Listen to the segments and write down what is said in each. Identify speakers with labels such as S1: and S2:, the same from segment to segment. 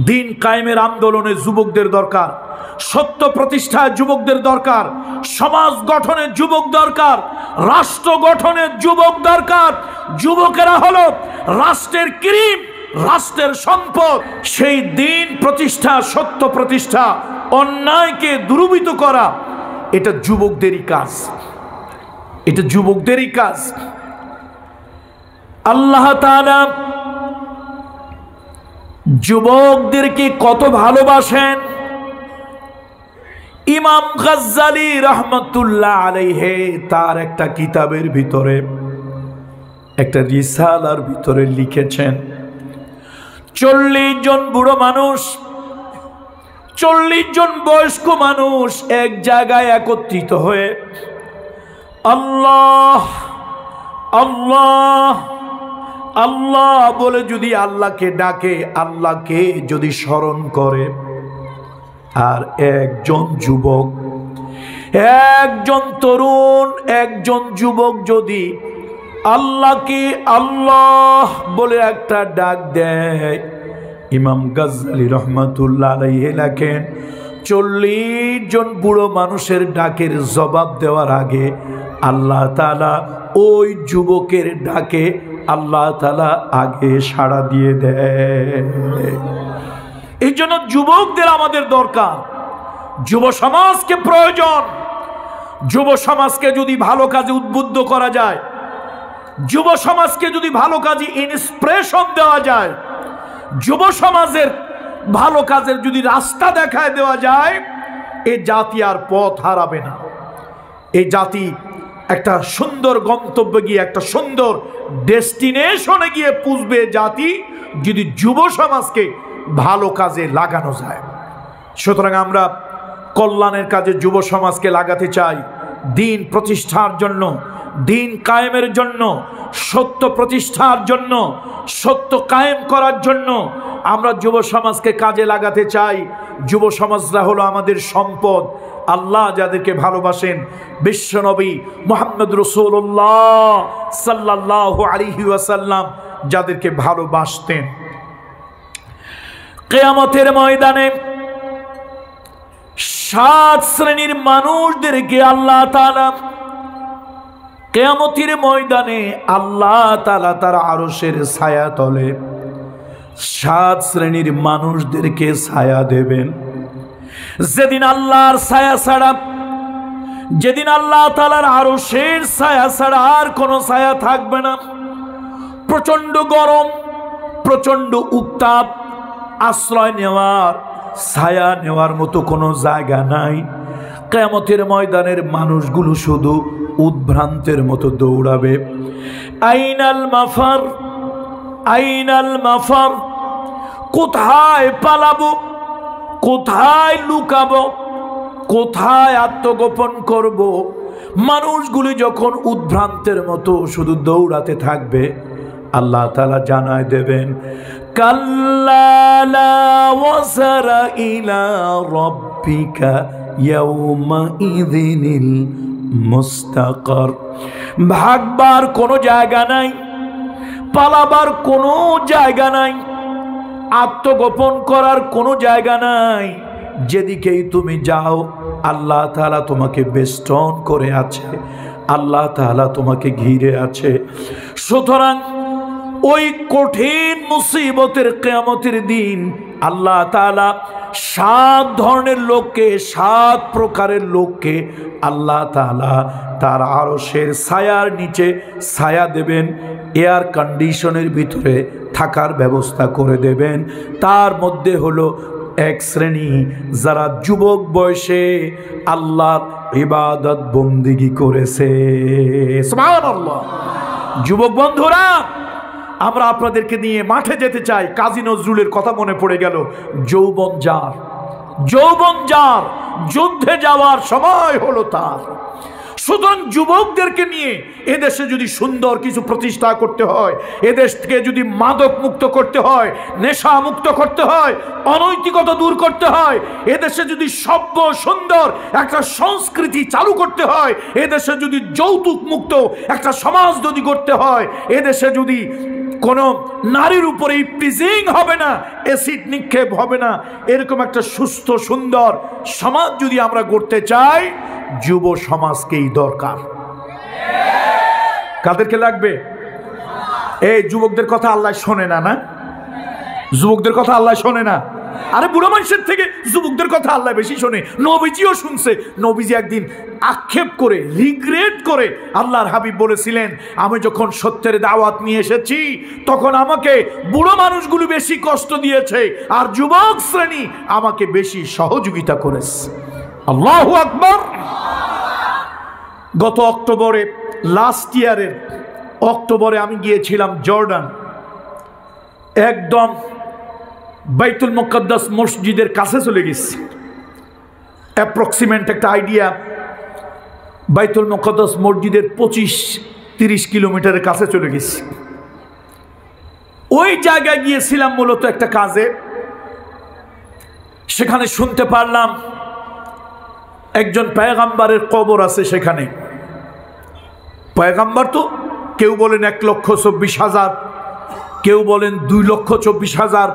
S1: দিন কায়েমের আন্দোলনে যুবকদের দরকার, সত্য প্রতিষ্ঠায় যুবকদের দরকার, সমাজ গঠনের যুবক দরকার, রাষ্ট্র গঠনের যুবক দরকার। যুবকেরা হলো রাষ্ট্রের কিরিম, রাষ্ট্রের সম্পদ। সেই দিন প্রতিষ্ঠা, সত্য প্রতিষ্ঠা, অন্যায়কে দূরীভূত করা, এটা যুবকদেরই কাজ, এটা যুবকদেরই কাজ। আল্লাহ তাআলা যুবকদেরকে কত ভালোবাসেন। ইমাম গাজ্জালী রহমতুল্লাহ আলাইহি তার একটা কিতাবের ভিতরে, একটা রিসালার ভিতরে লিখেছেন, 40 জন বুড়ো মানুষ, 40 জন বয়স্ক মানুষ এক জায়গায় একত্রিত হয়ে আল্লাহ আল্লাহ আল্লাহ বলে যদি আল্লাহকে ডাকে, আল্লাহকে যদি স্মরণ করে, আর একজন যুবক, একজন তরুণ, একজন যুবক যদি আল্লাহকে আল্লাহ বলে একটা ডাক দেয়, ইমাম গাজ্জালী রহমাতুল্লাহ আলাইহি লেখেন 40 জন বুড়ো মানুষের ডাকের জবাব দেওয়ার আগে আল্লাহ তাআলা ওই যুবকের ডাকে আল্লাহ তাআলা আগে সাড়া দিয়ে দেয়। এই জন্য যুবকদের আমাদের দরকার, যুব সমাজকে প্রয়োজন। যুব সমাজকে যদি ভালো কাজে উদ্বুদ্ধ করা যায়, যুব সমাজকে যদি ভালো কাজে ইন্সপিরেশন দেওয়া যায়, যুব সমাজের ভালো কাজের যদি রাস্তা দেখায় দেওয়া যায়, এই জাতি আর পথ হারাবে না। এই জাতি একটা সুন্দর গন্তব্যে গিয়ে, একটা সুন্দর ডেস্টিনেশনে গিয়ে পৌঁছবে জাতি, যদি যুব সমাজকে ভালো কাজে লাগানো যায়। সুতরাং আমরা কল্যাণের কাজে যুব সমাজকে লাগাতে চাই, দিন প্রতিষ্ঠার জন্য, দিন কায়েমের জন্য, সত্য প্রতিষ্ঠার জন্য, সত্য কায়েম করার জন্য আমরা যুব সমাজকে কাজে লাগাতে চাই। যুব সমাজরা হলো আমাদের সম্পদ। আল্লাহ যাদেরকে ভালোবাসেন, বিশ্বনবী মুহাম্মদ রাসূলুল্লাহ সাল্লাল্লাহু আলাইহি ওয়াসাল্লাম যাদেরকে ভালোবাসতেন, কিয়ামতের ময়দানে 7 শ্রেণীর মানুষদেরকে আল্লাহ তাআলা কিয়ামতের ময়দানে আল্লাহ তাআলা তার আরশের ছায়া তলে 7 শ্রেণীর মানুষদেরকে ছায়া দেবেন। যেদিন আল্লাহর ছায়া ছাড়া, যেদিন আল্লাহ তাআলার আরশের ছায়া ছাড়া আর কোনো ছায়া থাকবে না, প্রচন্ড গরম, প্রচন্ড উত্তাপ, আশ্রয় নেওয়ার, ছায়া নেওয়ার মতো কোনো জায়গা নাই। কিয়ামতের ময়দানের মানুষগুলো শুধু উদ্ভ্রান্তের মতো দৌড়াবে। আইনাল মাফার, আইনাল মাফার, কোথায় পালাবো, কোথায় লুকাবো, কোথায় আত্মগোপন করব। মানুষগুলি যখন উদ্ভ্রান্তের মতো শুধু দৌড়াতে থাকবে, আল্লাহ তাআলা জানায় দেবেন, কাল্লা লা ওয়াসারা ইলা রাব্বিকা ইয়াউমা ইযিনিল মুস্তাকার। ভাগবার কোনো জায়গা নাই, পালাবার কোনো জায়গা নাই, আত্মগোপন করার কোনো জায়গা নাই। যেদিকেই তুমি যাও আল্লাহ তাআলা তোমাকে বেষ্টন করে আছে, আল্লাহ তাআলা তোমাকে ঘিরে আছে। সুতরাং ওই কঠিন মুসিবতের কিয়ামতের দিন আল্লাহ তাআলা 7 ধরনের লোককে, 7 প্রকারের লোককে আল্লাহ তাআলা তার আরশের ছায়ার নিচে ছায়া দেবেন, এয়ার কন্ডিশনের ভিতরে থাকার ব্যবস্থা করে দেবেন। তার মধ্যে হলো এক শ্রেণী যারা যুবক বয়সে আল্লাহর ইবাদত বন্দেগী করেছে। সুবহানাল্লাহ। যুবক বন্ধুরা, আমরা আপনাদেরকে নিয়ে মাঠে যেতে চাই। কাজী নজরুলের কথা মনে পড়ে গেল, যৌবন যার, যৌবন যার, যুদ্ধে যাওয়ার সময় হলো তার। সুতরাং যুবকদেরকে নিয়ে এদেশে যদি সুন্দর কিছু প্রতিষ্ঠা করতে হয়, এদেশকে যদি মাদক মুক্ত করতে হয়, নেশা মুক্ত করতে হয়, অনৈতিকতা দূর করতে হয়, এদেশে যদি সভ্য সুন্দর একটা সংস্কৃতি চালু করতে হয়, এদেশে যদি যৌতুক মুক্ত একটা সমাজ যদি করতে হয়, এদেশে যদি কোনো নারীর উপরে ইপটিজিং হবে না, অ্যাসিড নিক্ষেপ হবে না। এরকম একটা সুস্থ সুন্দর সমাজ যদি আমরা গড়তে চাই, যুব সমাজকেই দরকার। কাদেরকে লাগবে? এই যুবকদের কথা আল্লাহ শোনে না, না যুবকদের কথা আল্লাহ শোনে না। আরে বুড়ো মানুষের থেকে যুবকদের কথা আল্লাহ বেশি শোনে। নবীজিও শুনছে। নবীজি একদিন আক্ষেপ করে, রিগ্রেট করে, আল্লাহর হাবিব বলেছিলেন, আমি যখন সত্যের দাওয়াত নিয়ে এসেছি তখন আমাকে বুড়ো মানুষগুলো বেশি কষ্ট দিয়েছে, আর যুবক শ্রেণী আমাকে বেশি সহযোগিতা করেছে। আল্লাহু আকবার। গত অক্টোবরে, লাস্ট ইয়ারের অক্টোবরে আমি গিয়েছিলাম জর্ডান। একদম বাইতুল মুকাদ্দাস মসজিদের কাছে চলে গেছি। অ্যাপ্রক্সিমেট একটা আইডিয়া, বাইতুল মুকাদ্দাস মসজিদের 25-30 কিলোমিটারের কাছে চলে গেছি। ওই জায়গায় গিয়েছিলাম মূলত একটা কাজে। সেখানে শুনতে পারলাম একজন পয়গম্বরের কবর আছে সেখানে। পয়গম্বর তো কেউ বলেন 1,24,000, কেউ বলেন 2,24,000,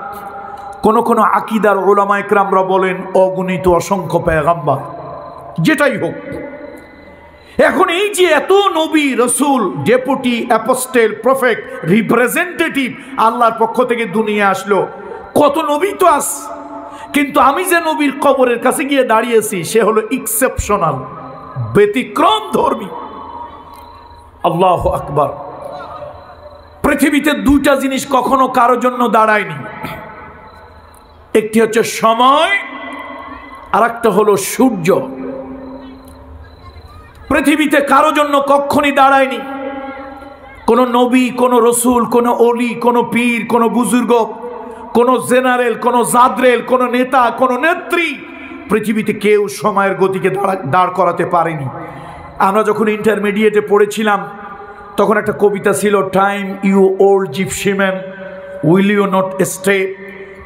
S1: কোন কোন আকিদার ওলামা ইকরামরা বলেন অগণিত অসংখ্য পয়গম্বর। যেটাই হোক, এখন এই যে এত নবী রসুল, ডেপুটি অ্যাপোস্টেল, প্রফেট, রিপ্রেজেন্টেটিভ আল্লাহর পক্ষ থেকে দুনিয়া আসলো, কত নবী তো আস, কিন্তু আমি যে নবীর কবরের কাছে গিয়ে দাঁড়িয়েছি সে হলো এক্সেপশনাল, ব্যতিক্রম ধর্মী। আল্লাহু আকবার। পৃথিবীতে দুইটা জিনিস কখনো কারোর জন্য দাঁড়ায়নি, একটি হচ্ছে সময়, আর একটা হলো সূর্য। পৃথিবীতে কারোর জন্য কখনই দাঁড়ায়নি। কোন নবী, কোন রসুল, কোন অলি, কোন পীর, কোন বুজুর্গ, কোন জেনারেল, কোন জাদরেল, কোন নেতা, কোন নেত্রী, পৃথিবীতে কেউ সময়ের গতিকে দাঁড় করাতে পারেনি। আমরা যখন ইন্টারমিডিয়েটে পড়েছিলাম তখন একটা কবিতা ছিল, time you old gipsy man will you not stay,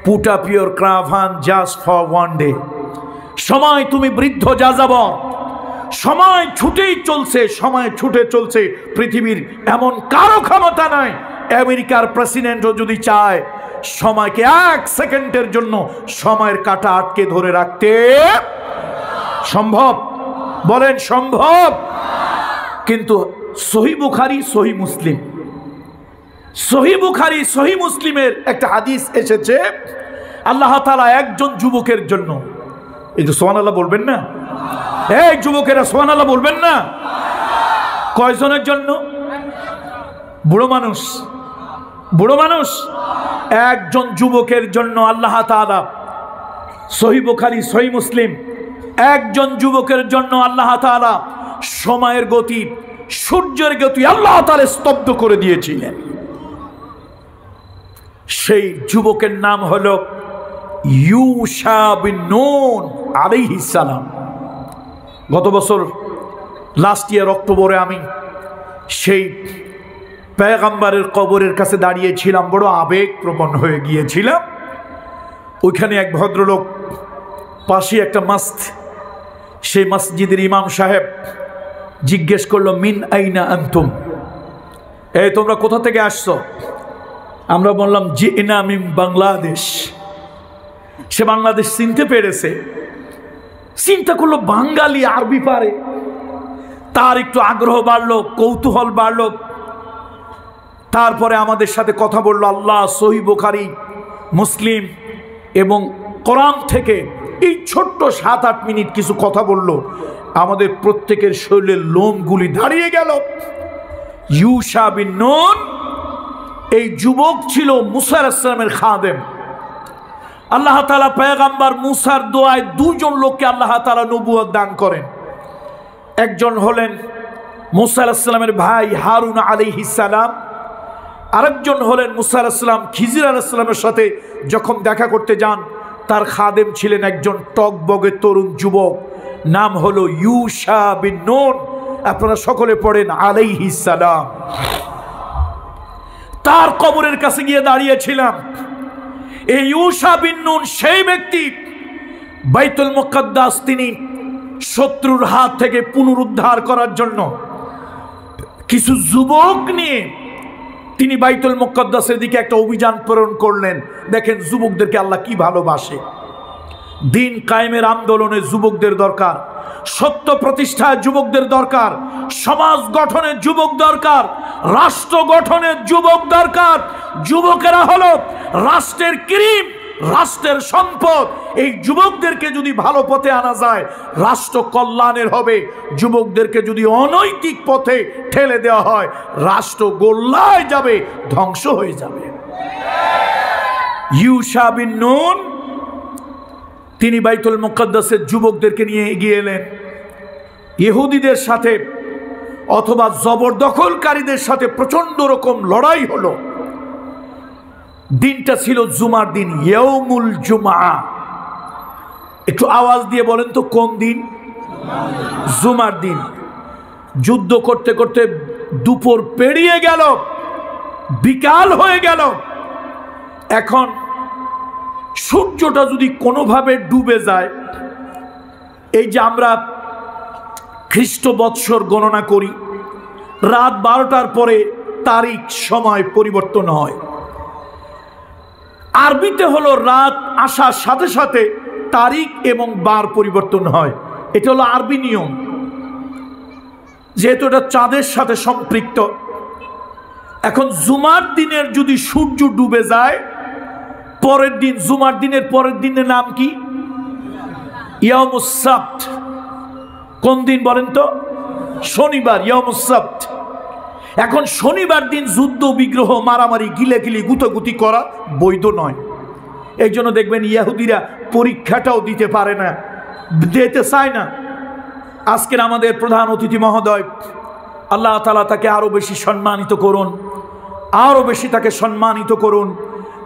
S1: put up your caravan just for one day. সময় তুমি বৃদ্ধ যাযাব, সময় ছুটেই চলছে, সময় ছুটে চলছে। পৃথিবীর এমন কারো ক্ষমতা নাই, আমেরিকার প্রেসিডেন্টও যদি চায় সময়কে 1 সেকেন্ডের জন্য সময়ের কাঁটা আটকে ধরে রাখতে সম্ভব? বলেন সম্ভব? কিন্তু সহিহ বুখারী, সহিহ মুসলিম, সহিহ বুখারী, সহিহ মুসলিমের একটা হাদিস এসেছে, আল্লাহ তাআলা একজন যুবকের জন্য, একটু সুবহানাল্লাহ বলবেন না? এই যুবকেরা সুবহানাল্লাহ বলবেন না? কয়জনের জন্য? বুড়ো মানুষ, বুড়ো মানুষ, একজন যুবকের জন্য আল্লাহ তাআলা, সহিহ বুখারী, সহিহ মুসলিম, একজন যুবকের জন্য আল্লাহ তাআলা সময়ের গতি, সূর্যের গতি আল্লাহ তাআলা স্তব্ধ করে দিয়েছিলেন। সেই যুবকের নাম হলো ইউশা বিন নুন আলাইহিস সালাম। গত বছর লাস্ট ইয়ার অক্টোবরে আমি সেই পয়গম্বরের কবরের কাছে দাঁড়িয়েছিলাম, বড় আবেগপ্রবণ হয়ে গিয়েছিলাম। ওইখানে এক ভদ্রলোক, পাশে একটা মসজিদ, সেই মসজিদের ইমাম সাহেব জিজ্ঞেস করলো, মিন আইনা আনতুম, এই তোমরা কোথা থেকে আসছো? আমরা বললাম জিনা মিন বাংলাদেশ। সে বাংলাদেশ চিনতে পেরেছে। চিন্তা করলো বাঙালি আরবি পারে, তার একটু আগ্রহ বাড়লো, কৌতূহল বাড়লো। তারপরে আমাদের সাথে কথা বললো আল্লাহ, সহিহ বুখারী, মুসলিম এবং কোরআন থেকে এই ছোট্ট 7-8 মিনিট কিছু কথা বললো। আমাদের প্রত্যেকের শরীরের লোমগুলি দাঁড়িয়ে গেল। ইউশা বিন নুন এই যুবক ছিল মুসা আলাইহিস সালামের খাদেম। আল্লাহ তাআলা পয়গম্বর মুসার দোয়ায় 2 জন লোককে আল্লাহ তাআলা নবুয়ত দান করেন। একজন হলেন মুসা আলাইহিস সালামের ভাই হারুন আলাইহিস সালাম, আরেকজন হলেন মুসা আলাইহিস সালাম খিজির আলাইহিস সালামের সাথে যখন দেখা করতে যান, তার খাদেম ছিলেন একজন টকবগে তরুণ যুবক, নাম হলো ইউশা বিন নুন। আপনারা সকলে পড়েন আলাইহিস সালাম। তার কবরের কাছে গিয়ে দাঁড়িয়েছিলাম। এই ইউশা বিন নুন সেই ব্যক্তি, বাইতুল মুকাদ্দাস তিনি শত্রুর হাত থেকে পুনরুদ্ধার করার জন্য কিছু যুবক নিয়ে তিনি বাইতুল মুকদ্দাসের দিকে একটা অভিযান প্রেরণ করলেন। দেখেন যুবকদেরকে আল্লাহ কি ভালোবাসে। দিন কায়েমের আন্দোলনে যুবকদের দরকার, সত্য প্রতিষ্ঠায় যুবকদের দরকার, সমাজ গঠনের যুবক দরকার, রাষ্ট্র গঠনের যুবক দরকার। যুবকেরা হলো রাষ্ট্রের ক্রিম, রাষ্ট্রের সম্পদ। এই যুবকদেরকে যদি ভালো পথে আনা যায় রাষ্ট্র কল্যাণের হবে। যুবকদেরকে যদি অনৈতিক পথে ঠেলে দেওয়া হয় রাষ্ট্র গোল্লায় যাবে, ধ্বংস হয়ে যাবে। ইউশা বিন নুন তিনি বাইতুল মুকদ্দাসের যুবকদেরকে নিয়ে এগিয়ে এলেন। ইহুদিদের সাথে অথবা জবরদখলকারীদের সাথে প্রচন্ড রকম লড়াই হলো। দিনটা ছিল জুমার দিন, ইয়াউমুল জুমা। একটু আওয়াজ দিয়ে বলেন তো কোন দিন? জুমার দিন। যুদ্ধ করতে করতে দুপুর পেরিয়ে গেল, বিকাল হয়ে গেল। এখন সূর্যটা যদি কোনোভাবে ডুবে যায়, এই যে আমরা খ্রিস্ট বৎসর গণনা করি, রাত 12টার পরে তারিখ সময় পরিবর্তন হয়। আরবিতে হলো রাত আসার সাথে সাথে তারিখ এবং বার পরিবর্তন হয়। এটা হলো আরবি নিয়ম, যেহেতু এটা চাঁদের সাথে সম্পৃক্ত। এখন জুমার দিনের যদি সূর্য ডুবে যায়, পরের দিন, জুমার দিনের পরের দিনের নাম কি? ইয়াউমুস সাbt। কোন দিন বলেন তো? শনিবার, ইয়াউমুস সাbt। এখন শনিবার দিন যুদ্ধ বিগ্রহ, মারামারি, গিলাগিলি, গুতাগুতি করা বৈধ নয়। এই জন্য দেখবেন ইহুদিরা পরীক্ষাটাও দিতে পারে না, দিতে চায় না। আজকের আমাদের প্রধান অতিথি মহোদয়, আল্লাহ তাআলা তাকে আরো বেশি সম্মানিত করুন, আরো বেশি তাকে সম্মানিত করুন।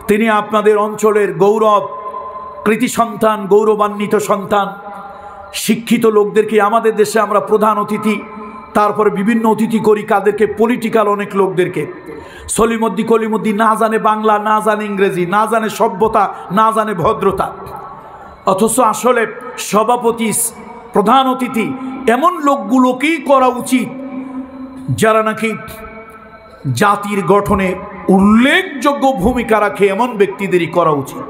S1: তিনি আপনাদের অঞ্চলের গৌরব, কৃতি সন্তান, গৌরবান্বিত সন্তান। শিক্ষিত লোকদেরকে আমাদের দেশে আমরা প্রধান অতিথি, তারপরে বিভিন্ন অতিথি করি কাদেরকে? পলিটিক্যাল অনেক লোকদেরকে। সলিমুদ্দি কলিমুদ্দি না জানে বাংলা, না জানে ইংরেজি, না জানে সভ্যতা, না জানে ভদ্রতা। অথচ আসলে সভাপতি, প্রধান অতিথি এমন লোকগুলোকেই করা উচিত যারা নাকি জাতির গঠনে উল্লেখযোগ্য ভূমিকা রাখে, এমন ব্যক্তিদেরই করা উচিত।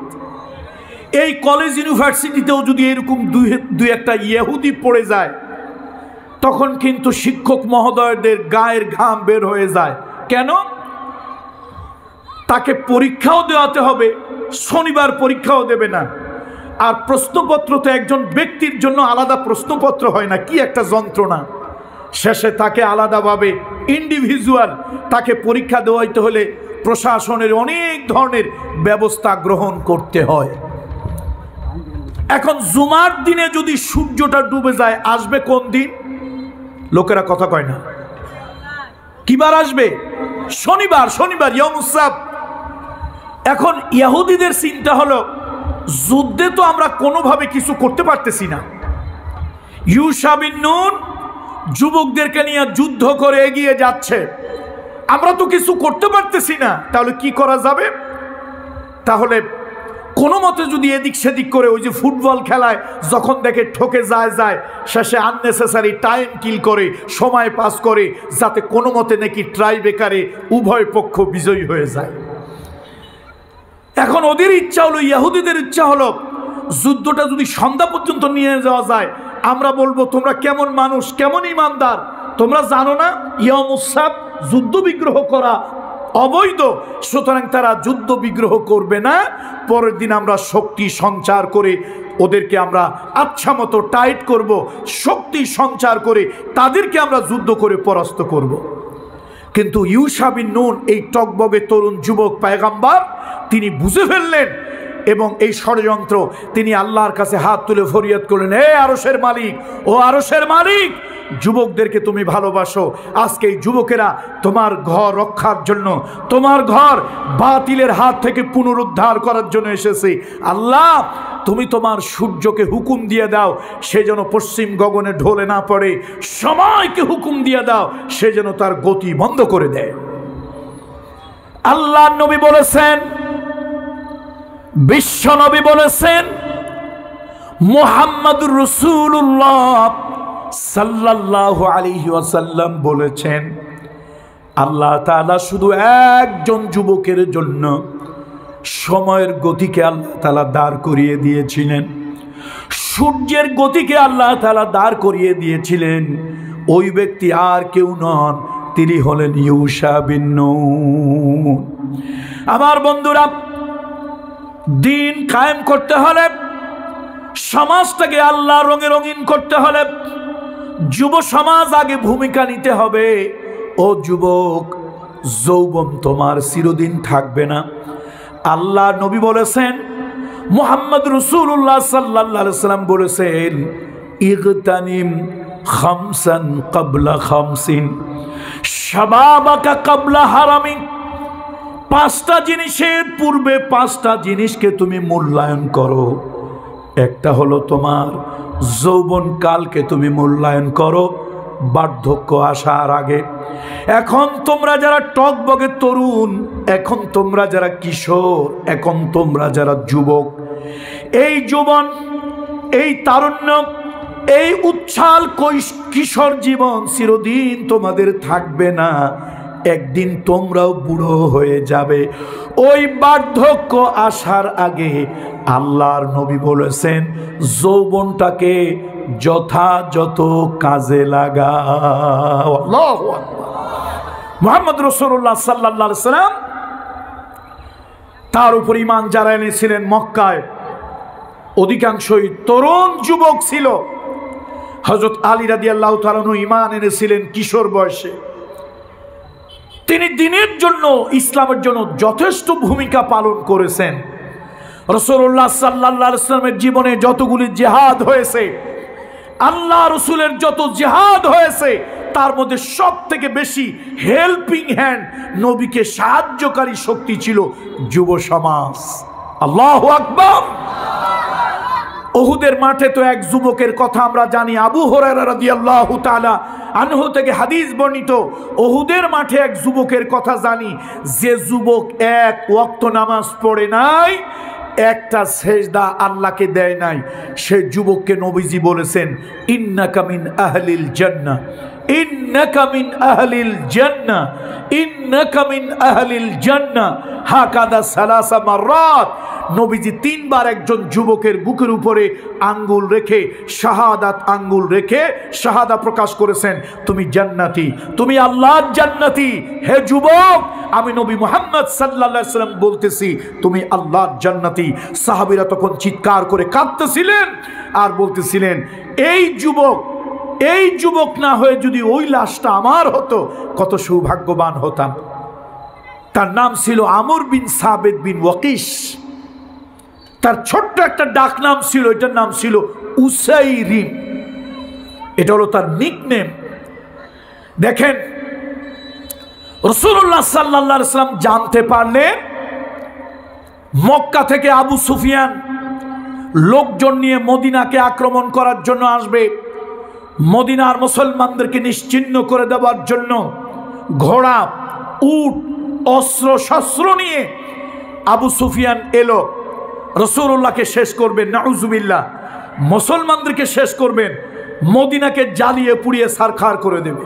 S1: এই কলেজ ইউনিভার্সিটিতেও যদি এরকম দুই একটা ইহুদি পড়ে যায়, তখন কিন্তু শিক্ষক মহোদয়দের গায়ের ঘাম বের হয়ে যায়। কেন? তাকে পরীক্ষাও দেওয়াতে হবে, শনিবার পরীক্ষাও দেবে না। আর প্রশ্নপত্র তো একজন ব্যক্তির জন্য আলাদা প্রশ্নপত্র হয় না, কি একটা যন্ত্রণা। শেষে তাকে আলাদাভাবে ইন্ডিভিজুয়াল তাকে পরীক্ষা দেওয়াইতে হলে প্রশাসনের অনেক ধরনের ব্যবস্থা গ্রহণ করতে হয়। এখন জুমার দিনে যদি সূর্যটা ডুবে যায়, আসবে কোন দিন? লোকেরা কথা কয় না। কিবার আসবে? শনিবার, শনিবার, ইয়াউমুস সাbt। এখন ইহুদিদের চিন্তা হলো, যুদ্ধে তো আমরা কোনোভাবে কিছু করতে পারতেছি না। ইউশা বিন নুন যুবকদেরকে নিয়ে যুদ্ধ করে এগিয়ে যাচ্ছে, আমরা তো কিছু করতে পারতেছি না, তাহলে কি করা যাবে? তাহলে কোনো মতে যদি এদিক সেদিক করে, ওই যে ফুটবল খেলায় যখন দেখে ঠকে যায়, শেষে আননেসেসারি টাইম কিল করে, সময় পাস করে, যাতে কোনো মতে নাকি ট্রাই বেকারে উভয় পক্ষ বিজয়ী হয়ে যায়। এখন ওদের ইচ্ছা হলো, ইহুদিদের ইচ্ছা হলো, যুদ্ধটা যদি সন্ধ্যা পর্যন্ত নিয়ে যাওয়া যায়, আমরা বলবো তোমরা কেমন মানুষ, কেমন ইমানদার, তোমরা জানো না ইয়াউমুস সাbt যুদ্ধ বিগ্রহ করা অবৈধ, সুতরাং তারা যুদ্ধ বিগ্রহ করবে না। পরের দিন আমরা শক্তি সঞ্চার করে ওদেরকে আমরা আচ্ছা মতো টাইট করব, শক্তি সঞ্চার করে তাদেরকে আমরা যুদ্ধ করে পরাস্ত করব। কিন্তু ইউশা বিন নুন, এই টকবগে তরুণ যুবক পয়গম্বর, তিনি বুঝে ফেললেন এবং এই ষড়যন্ত্র তিনি আল্লাহর কাছে হাত তুলে ফরিয়াদ করলেন, হে আরশের মালিক, ও আরশের মালিক, যুবকদেরকে তুমি ভালোবাসো। আজকে এই যুবকেরা তোমার ঘর রক্ষার জন্য, তোমার ঘর বাতিলের হাত থেকে পুনরুদ্ধার করার জন্য এসেছে। আল্লাহ, তুমি তোমার সূর্যকে হুকুম দিয়ে দাও, সে যেন পশ্চিম গগনে ঢলে না পড়ে। সময়কে হুকুম দিয়ে দাও, সে যেন তার গতি বন্ধ করে দেয়। আল্লাহ নবী বলেছেন, বিশ্ব নবী বলেছেন, মুহাম্মাদুর রাসূলুল্লাহ সাল্লাল্লাহু আলাইহি ওয়াসাল্লাম বলেছেন, আল্লাহ তাআলা শুধু একজন যুবকের জন্য সময়ের গতিকে আল্লাহ তাআলা দাঁড় করিয়ে দিয়েছিলেন, সূর্যের গতিকে আল্লাহ তাআলা দাঁড় করিয়ে দিয়েছিলেন। ওই ব্যক্তি আর কেউ নন, তিনি হলেন ইউশা বিন নুন। আমার বন্ধুরা, দিন কায়েম করতে হলে, সমাজটাকে আল্লাহ রঙে রঙিন করতে হলে যুব সমাজ আগে ভূমিকা নিতে হবে। ও যুবক, যৌবন তোমার চিরদিন থাকবে না। আল্লাহ নবী বলেছেন, মুহাম্মদ রাসূলুল্লাহ সাল্লাল্লাহু আলাইহি ওয়াসাল্লাম বলেছেন, ইগতানিম খামসান ক্বাবলা খামসিন শাবাবাকা ক্বাবলা হারামিক। পাঁচটা জিনিসের পূর্বে পাঁচটা জিনিসকে তুমি মূল্যায়ন করো। একটা হলো তোমার যৌবন কালকে তুমি মূল্যায়ন করো বার্ধক্য আসার আগে। এখন তোমরা যারা টকবগে তরুণ, এখন তোমরা যারা কিশোর, এখন তোমরা যারা যুবক, এই যৌবন, এই তারুণ্য, এই উচ্ছ্বাল কিশোর জীবন চিরদিন তোমাদের থাকবে না। একদিন তোমরাও বুড়ো হয়ে যাবে। ওই বার্ধক্য আসার আগে আল্লাহর নবী বলেছেন, যৌবনটাকে যথাযথ কাজে লাগাও। আল্লাহু আকবার। মুহাম্মদ রাসূলুল্লাহ সাল্লাল্লাহু আলাইহি ওয়াসাল্লাম তার উপর ঈমান যারা এনেছিলেন, মক্কায় অধিকাংশই তরুণ যুবক ছিল। হযরত আলী রাদিয়াল্লাহু তাআলা আনহু ঈমান এনেছিলেন কিশোর বয়সে। তিনি দ্বীনের জন্য, ইসলামের জন্য যথেষ্ট ভূমিকা পালন করেছেন। রাসূলুল্লাহ সাল্লাল্লাহু আলাইহি ওয়াসাল্লামের জীবনে যতগুলি জিহাদ হয়েছে, আল্লাহ রাসূলের যত জিহাদ হয়েছে, তার মধ্যে সব থেকে বেশি হেল্পিং হ্যান্ড, নবীকে সাহায্যকারী শক্তি ছিল যুব সমাজ। আল্লাহু আকবার। উহুদের মাঠে তো এক যুবকের কথা আমরা জানি, আবু হুরায়রা রাদিয়াল্লাহু তাআলা আনহু থেকে হাদিস বর্ণিত। উহুদের মাঠে এক যুবকের কথা জানি, যে যুবক এক ওয়াক্ত নামাজ পড়ে নাই, একটা সেজদা আল্লাহকে দেয় নাই, সে যুবককে নবীজি বলেছেন, ইন্নাকা মিন আহলিল জান্নাহ, ইন্নাকা মিন আহলিল জান্নাহ, ইন্নাকা মিন আহলিল জান্নাহ, হাকাদা সালাসা মাররাত। নবীজি তিনবার একজন যুবকের বুকের উপরে আঙ্গুল রেখে, শাহাদাত আঙ্গুল রেখে শাহাদা প্রকাশ করেছেন, তুমি জান্নাতি, তুমি আল্লাহর জান্নাতি। হে যুবক, আমি নবী মুহাম্মদ সাল্লাল্লাহু আলাইহি ওয়াসাল্লাম বলতেছি, তুমি আল্লাহর জান্নাতি। সাহাবীরা তখন চিৎকার করে কাঁদতেছিলেন আর বলতেছিলেন, এই যুবক না হয়ে যদি ওই লাশটা আমার হতো, কত সৌভাগ্যবান হতাম। তার নাম ছিল আমর বিন সাবিত বিন ওয়াকিস। তার ছোট্ট একটা ডাক নাম ছিল, এটার নাম ছিল উসাইরিম। এটা হলো তার নিকনেম। দেখেন, রাসূলুল্লাহ সাল্লাল্লাহু আলাইহি ওয়াসাল্লাম জানতে পারলেন মক্কা থেকে আবু সুফিয়ান লোকজন নিয়ে মদিনাকে আক্রমণ করার জন্য আসবে। মদিনার মুসলমানদেরকে নিশ্চিহ্ন করে দেওয়ার জন্য ঘোড়া, উট, অস্ত্র শস্ত্র নিয়ে আবু সুফিয়ান এলো। রাসূলুল্লাহকে শেষ করবেন, নাউজুবিল্লাহ, মুসলমানদেরকে শেষ করবেন, মদিনাকে জ্বালিয়ে পুড়িয়ে ছারখার করে দেবে।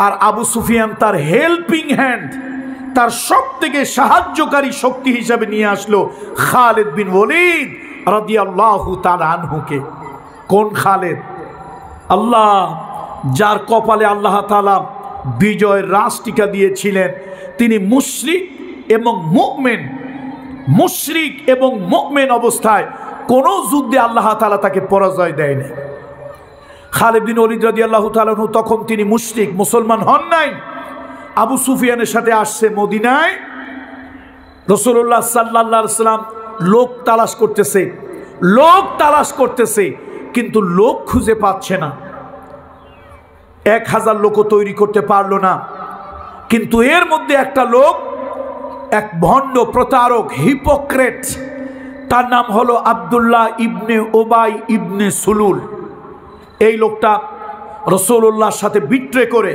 S1: আর আবু সুফিয়ান তার হেল্পিং হ্যান্ড, তার সব থেকে সাহায্যকারী শক্তি হিসাবে নিয়ে আসলো খালিদ বিন ওয়ালিদ রাদিয়াল্লাহু তাআলা আনহুকে। কোন খালিদ? আল্লাহ যার কপালে আল্লাহ তাআলা বিজয়ের রাজটিকা দিয়েছিলেন, তিনি মুশরিক এবং মুমিন, মুশরিক এবং মুমিন অবস্থায় কোন যুদ্ধে আল্লাহ তাআলা তাকে পরাজয় দেয়নি। খালিদ বিন ওয়ালিদ রাদিয়াল্লাহু তাআলা আনহু তখন তিনি মুশরিক, মুসলমান হন নাই। আবু সুফিয়ানের সাথে আসছে মদিনায়। রাসূলুল্লাহ সাল্লাল্লাহু আলাইহি ওয়াসাল্লাম লোক তালাশ করতেছে, কিন্তু লোক খুঁজে পাচ্ছে না। 1000 লোকও তৈরি করতে পারলো না। কিন্তু এর মধ্যে একটা লোক, এক ভণ্ড প্রতারক, হিপোক্রেট, তার নাম হলো আব্দুল্লাহ ইবনে উবাই ইবনে সুলুল। এই লোকটা রাসূলুল্লাহর সাথে বিট্রে করে,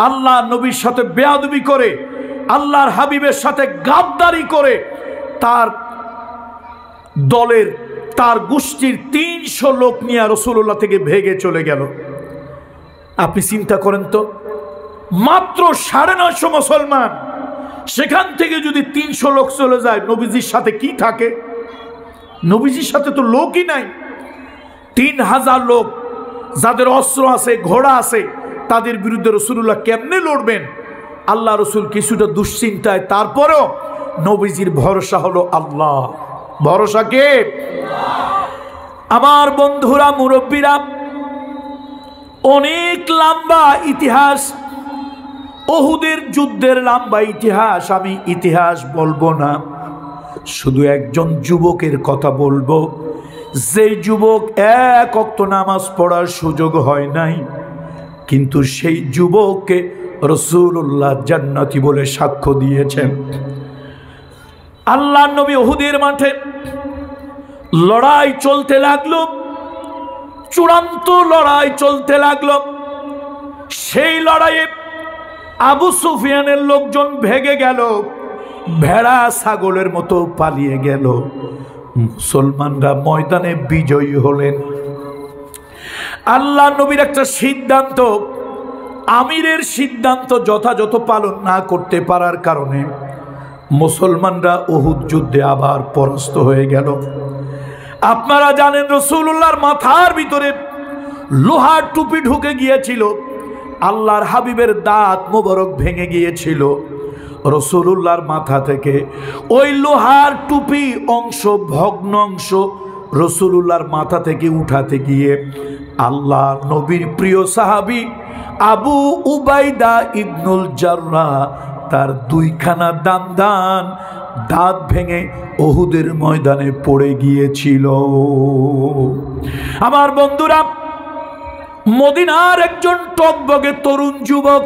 S1: আল্লাহ নবীর সাথে বেয়াদবি করে, আল্লাহর হাবিবের সাথে গাদ্দারি করে, তার দলের, তার গোষ্ঠীর 300 লোক নিয়ে রাসূলুল্লাহ থেকে ভেগে চলে গেল। আপনি চিন্তা করেন তো, মাত্র 950 মুসলমান, সেখান থেকে যদি 300 লোক চলে যায়, নবীজির সাথে কি থাকে? নবীজির সাথে তো লোকই নাই। 3000 লোক যাদের অস্ত্র আছে, ঘোড়া আছে, তাদের বিরুদ্ধে রাসূলুল্লাহ কেমনে লড়বেন? আল্লাহ রসুল কিছুটা দুশ্চিন্তায়, তারপরেও নবীজির ভরসা হলো আল্লাহ। ভরসা কে? আমার বন্ধুরা, মুরব্বীরা, অনেক লম্বা ইতিহাস, উহুদের যুদ্ধের লম্বা ইতিহাস। আমি ইতিহাস বলবো না, শুধু একজন যুবকের কথা বলবো, যে যুবক এক ওয়াক্ত নামাজ পড়ার সুযোগ হয় নাই, কিন্তু সেই যুবককে রাসূলুল্লাহ জান্নাতি বলে সাক্ষ্য দিয়েছেন। আল্লাহর নবী উহুদের মাঠে লড়াই চলতে লাগলো, চূড়ান্ত লড়াই চলতে লাগলো। সেই লড়াইয়ে আবু সুফিয়ানের লোকজন ভেগে গেল, ভেড়া ছাগলের মতো পালিয়ে গেল। মুসলমানরা ময়দানে বিজয়ী হলেন। আল্লাহ নবীর একটা সিদ্ধান্ত, আমিরের সিদ্ধান্ত যথাযথ পালন না করতে পারার কারণে মুসলমানরা উহুদ যুদ্ধে আবার পরাস্ত হয়ে গেল। আপনারা জানেন রাসূলুল্লাহর মাথার ভিতরে লোহার টুপি ঢুকে গিয়েছিল, আল্লাহর হাবিবের দাঁত মোবারক ভেঙে গিয়েছিল। রাসূলুল্লাহর মাথা থেকে ওই লোহার টুপি অংশ, ভগ্ন অংশ রাসূলুল্লাহর মাথা থেকে উঠাতে গিয়ে আল্লাহ নবীর প্রিয় সাহাবী আবু উবাইদা ইবনুল জাররাহ তার 2খানা দাঁত ভেঙে উহুদের ময়দানে পড়ে গিয়েছিল। আমার বন্ধুরা, মদিনার একজন টকবগে তরুণ যুবক,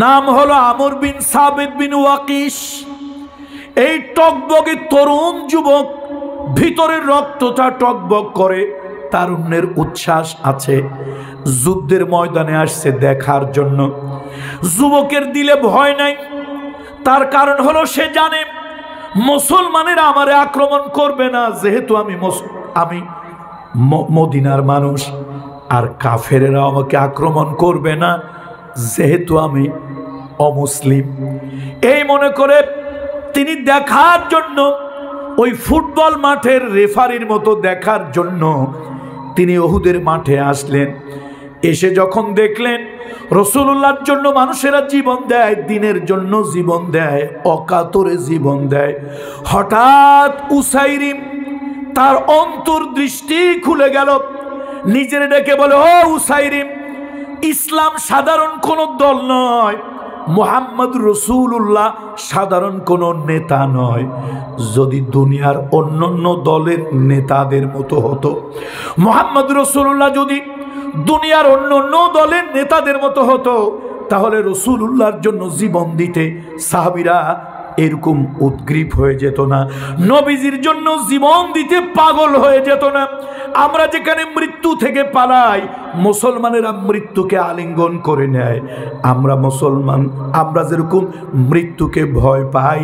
S1: নাম হলো আমর বিন সাবিত বিন ওয়াকিস। এই টকবগে তরুণ যুবক, ভিতরের রক্তটা টকবগ করে, তারুণ্যের উচ্ছ্বাস আছে, যুদ্ধের ময়দানে আসছে দেখার জন্য। যুবকের দিলে ভয় নাই, তার কারণ হলো সে জানে মুসলমানেরা আমারে আক্রমণ করবে না, যেহেতু আমি মদিনার মানুষ, আর কাফেরেরা আমাকে আক্রমণ করবে না, যেহেতু আমি অমুসলিম। এই মনে করে তিনি দেখার জন্য, ওই ফুটবল মাঠের রেফারির মতো দেখার জন্য তিনি উহুদের মাঠে আসলেন। এসে যখন দেখলেন রাসূলুল্লাহর জন্য মানুষেরা জীবন দেয়, দিনের জন্য জীবন দেয়, অকাতরে জীবন দেয়, হঠাৎ উসাইরিম তার অন্তর্দৃষ্টি খুলে গেল। নিজের ডেকে বলে, ও উসাইরিম, ইসলাম সাধারণ কোনো দল নয়, মুহাম্মদ রাসূলুল্লাহ সাধারণ কোনো নেতা নয়। যদি দুনিয়ার অন্যান্য দলের নেতাদের মতো হতো, মুহাম্মদ রাসূলুল্লাহ যদি দুনিয়ার অন্যান্য দলের নেতাদের মতো হতো, তাহলে রাসূলুল্লাহর জন্য জীবন দিতে সাহাবীরা এরকম উদ্গ্রীব হয়ে যেত না, নবীজির জন্য জীবন দিতে পাগল হয়ে যেত না। আমরা যেখানে মৃত্যু থেকে পালাই, মুসলমানেরা মৃত্যুকে আলিঙ্গন করে নেয়। আমরা মুসলমান, আমরা যেরকম মৃত্যুকে ভয় পাই,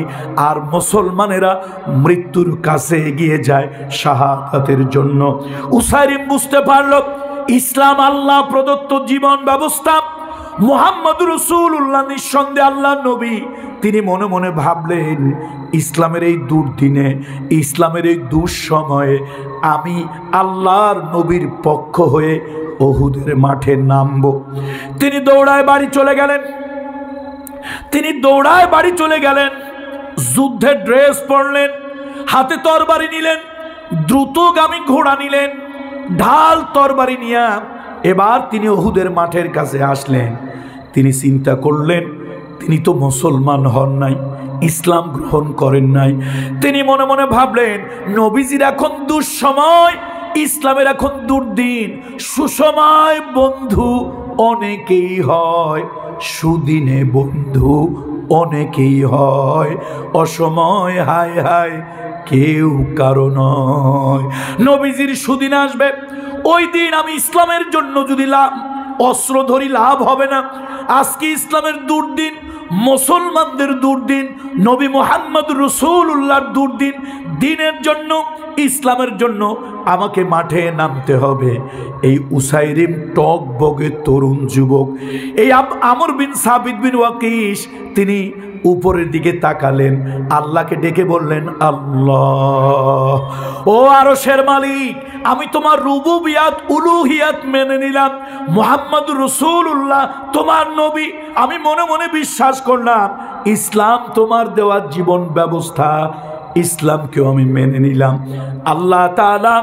S1: আর মুসলমানেরা মৃত্যুর কাছে এগিয়ে যায় শাহাদাতের জন্য। উসাইরিম বুঝতে পারল ইসলাম আল্লাহ প্রদত্ত জীবন ব্যবস্থা, মুহাম্মদ রাসূলুল্লাহ নিঃসন্দেহে আল্লাহ নবী। তিনি মনে মনে ভাবলেন, ইসলামের এই দুর্দিনে, ইসলামের এই দুঃসময়ে আমি আল্লাহর নবীর পক্ষ হয়ে উহুদের মাঠে নামব। তিনি দৌড়ায় বাড়ি চলে গেলেন, যুদ্ধের ড্রেস পরলেন, হাতে তরবারি নিলেন, দ্রুতগামী ঘোড়া নিলেন, ঢাল তরবারি নিয়ে এবার তিনি উহুদের মাঠের কাছে আসলেন। তিনি চিন্তা করলেন, তিনি তো মুসলমান হন নাই, ইসলাম গ্রহণ করেন নাই। তিনি মনে মনে ভাবলেন, নবীজির এখন দুঃসময়, ইসলামের এখন দুর্দিন। সুসময় বন্ধু অনেকেই হয়, সুদিনে বন্ধু অনেকেই হয়, অসময় হায় হায় কেউ কারো নয়। নবীজির সুদিন আসবে, ওই দিন আমি ইসলামের জন্য যদি অস্ত্র ধরি লাভ হবে না। আজকে ইসলামের দুর্দিন, মুসলমানদের দুর্দিন, নবী মুহাম্মদ রাসূলুল্লাহর দুর্দিন, দিনের জন্য, ইসলামের জন্য আমাকে মাঠে নামতে হবে। এই উসাইরিম টকবগে তরুণ যুবক, এই আমর বিন সাবিত বিন ওয়াকিস, তিনি উপরের দিকে তাকালেন, আল্লাহকে ডেকে বললেন, আল্লাহ, ও আরশের মালিক, আমি তোমার রুবুবিয়াত উলুহিয়াত মেনে নিলাম, মুহাম্মদুর রাসূলুল্লাহ তোমার নবী, আমি মনে মনে বিশ্বাস করলাম, ইসলাম তোমার দেওয়া জীবন ব্যবস্থা, ইসলামকেও আমি মেনে নিলাম। আল্লাহ তাআলা,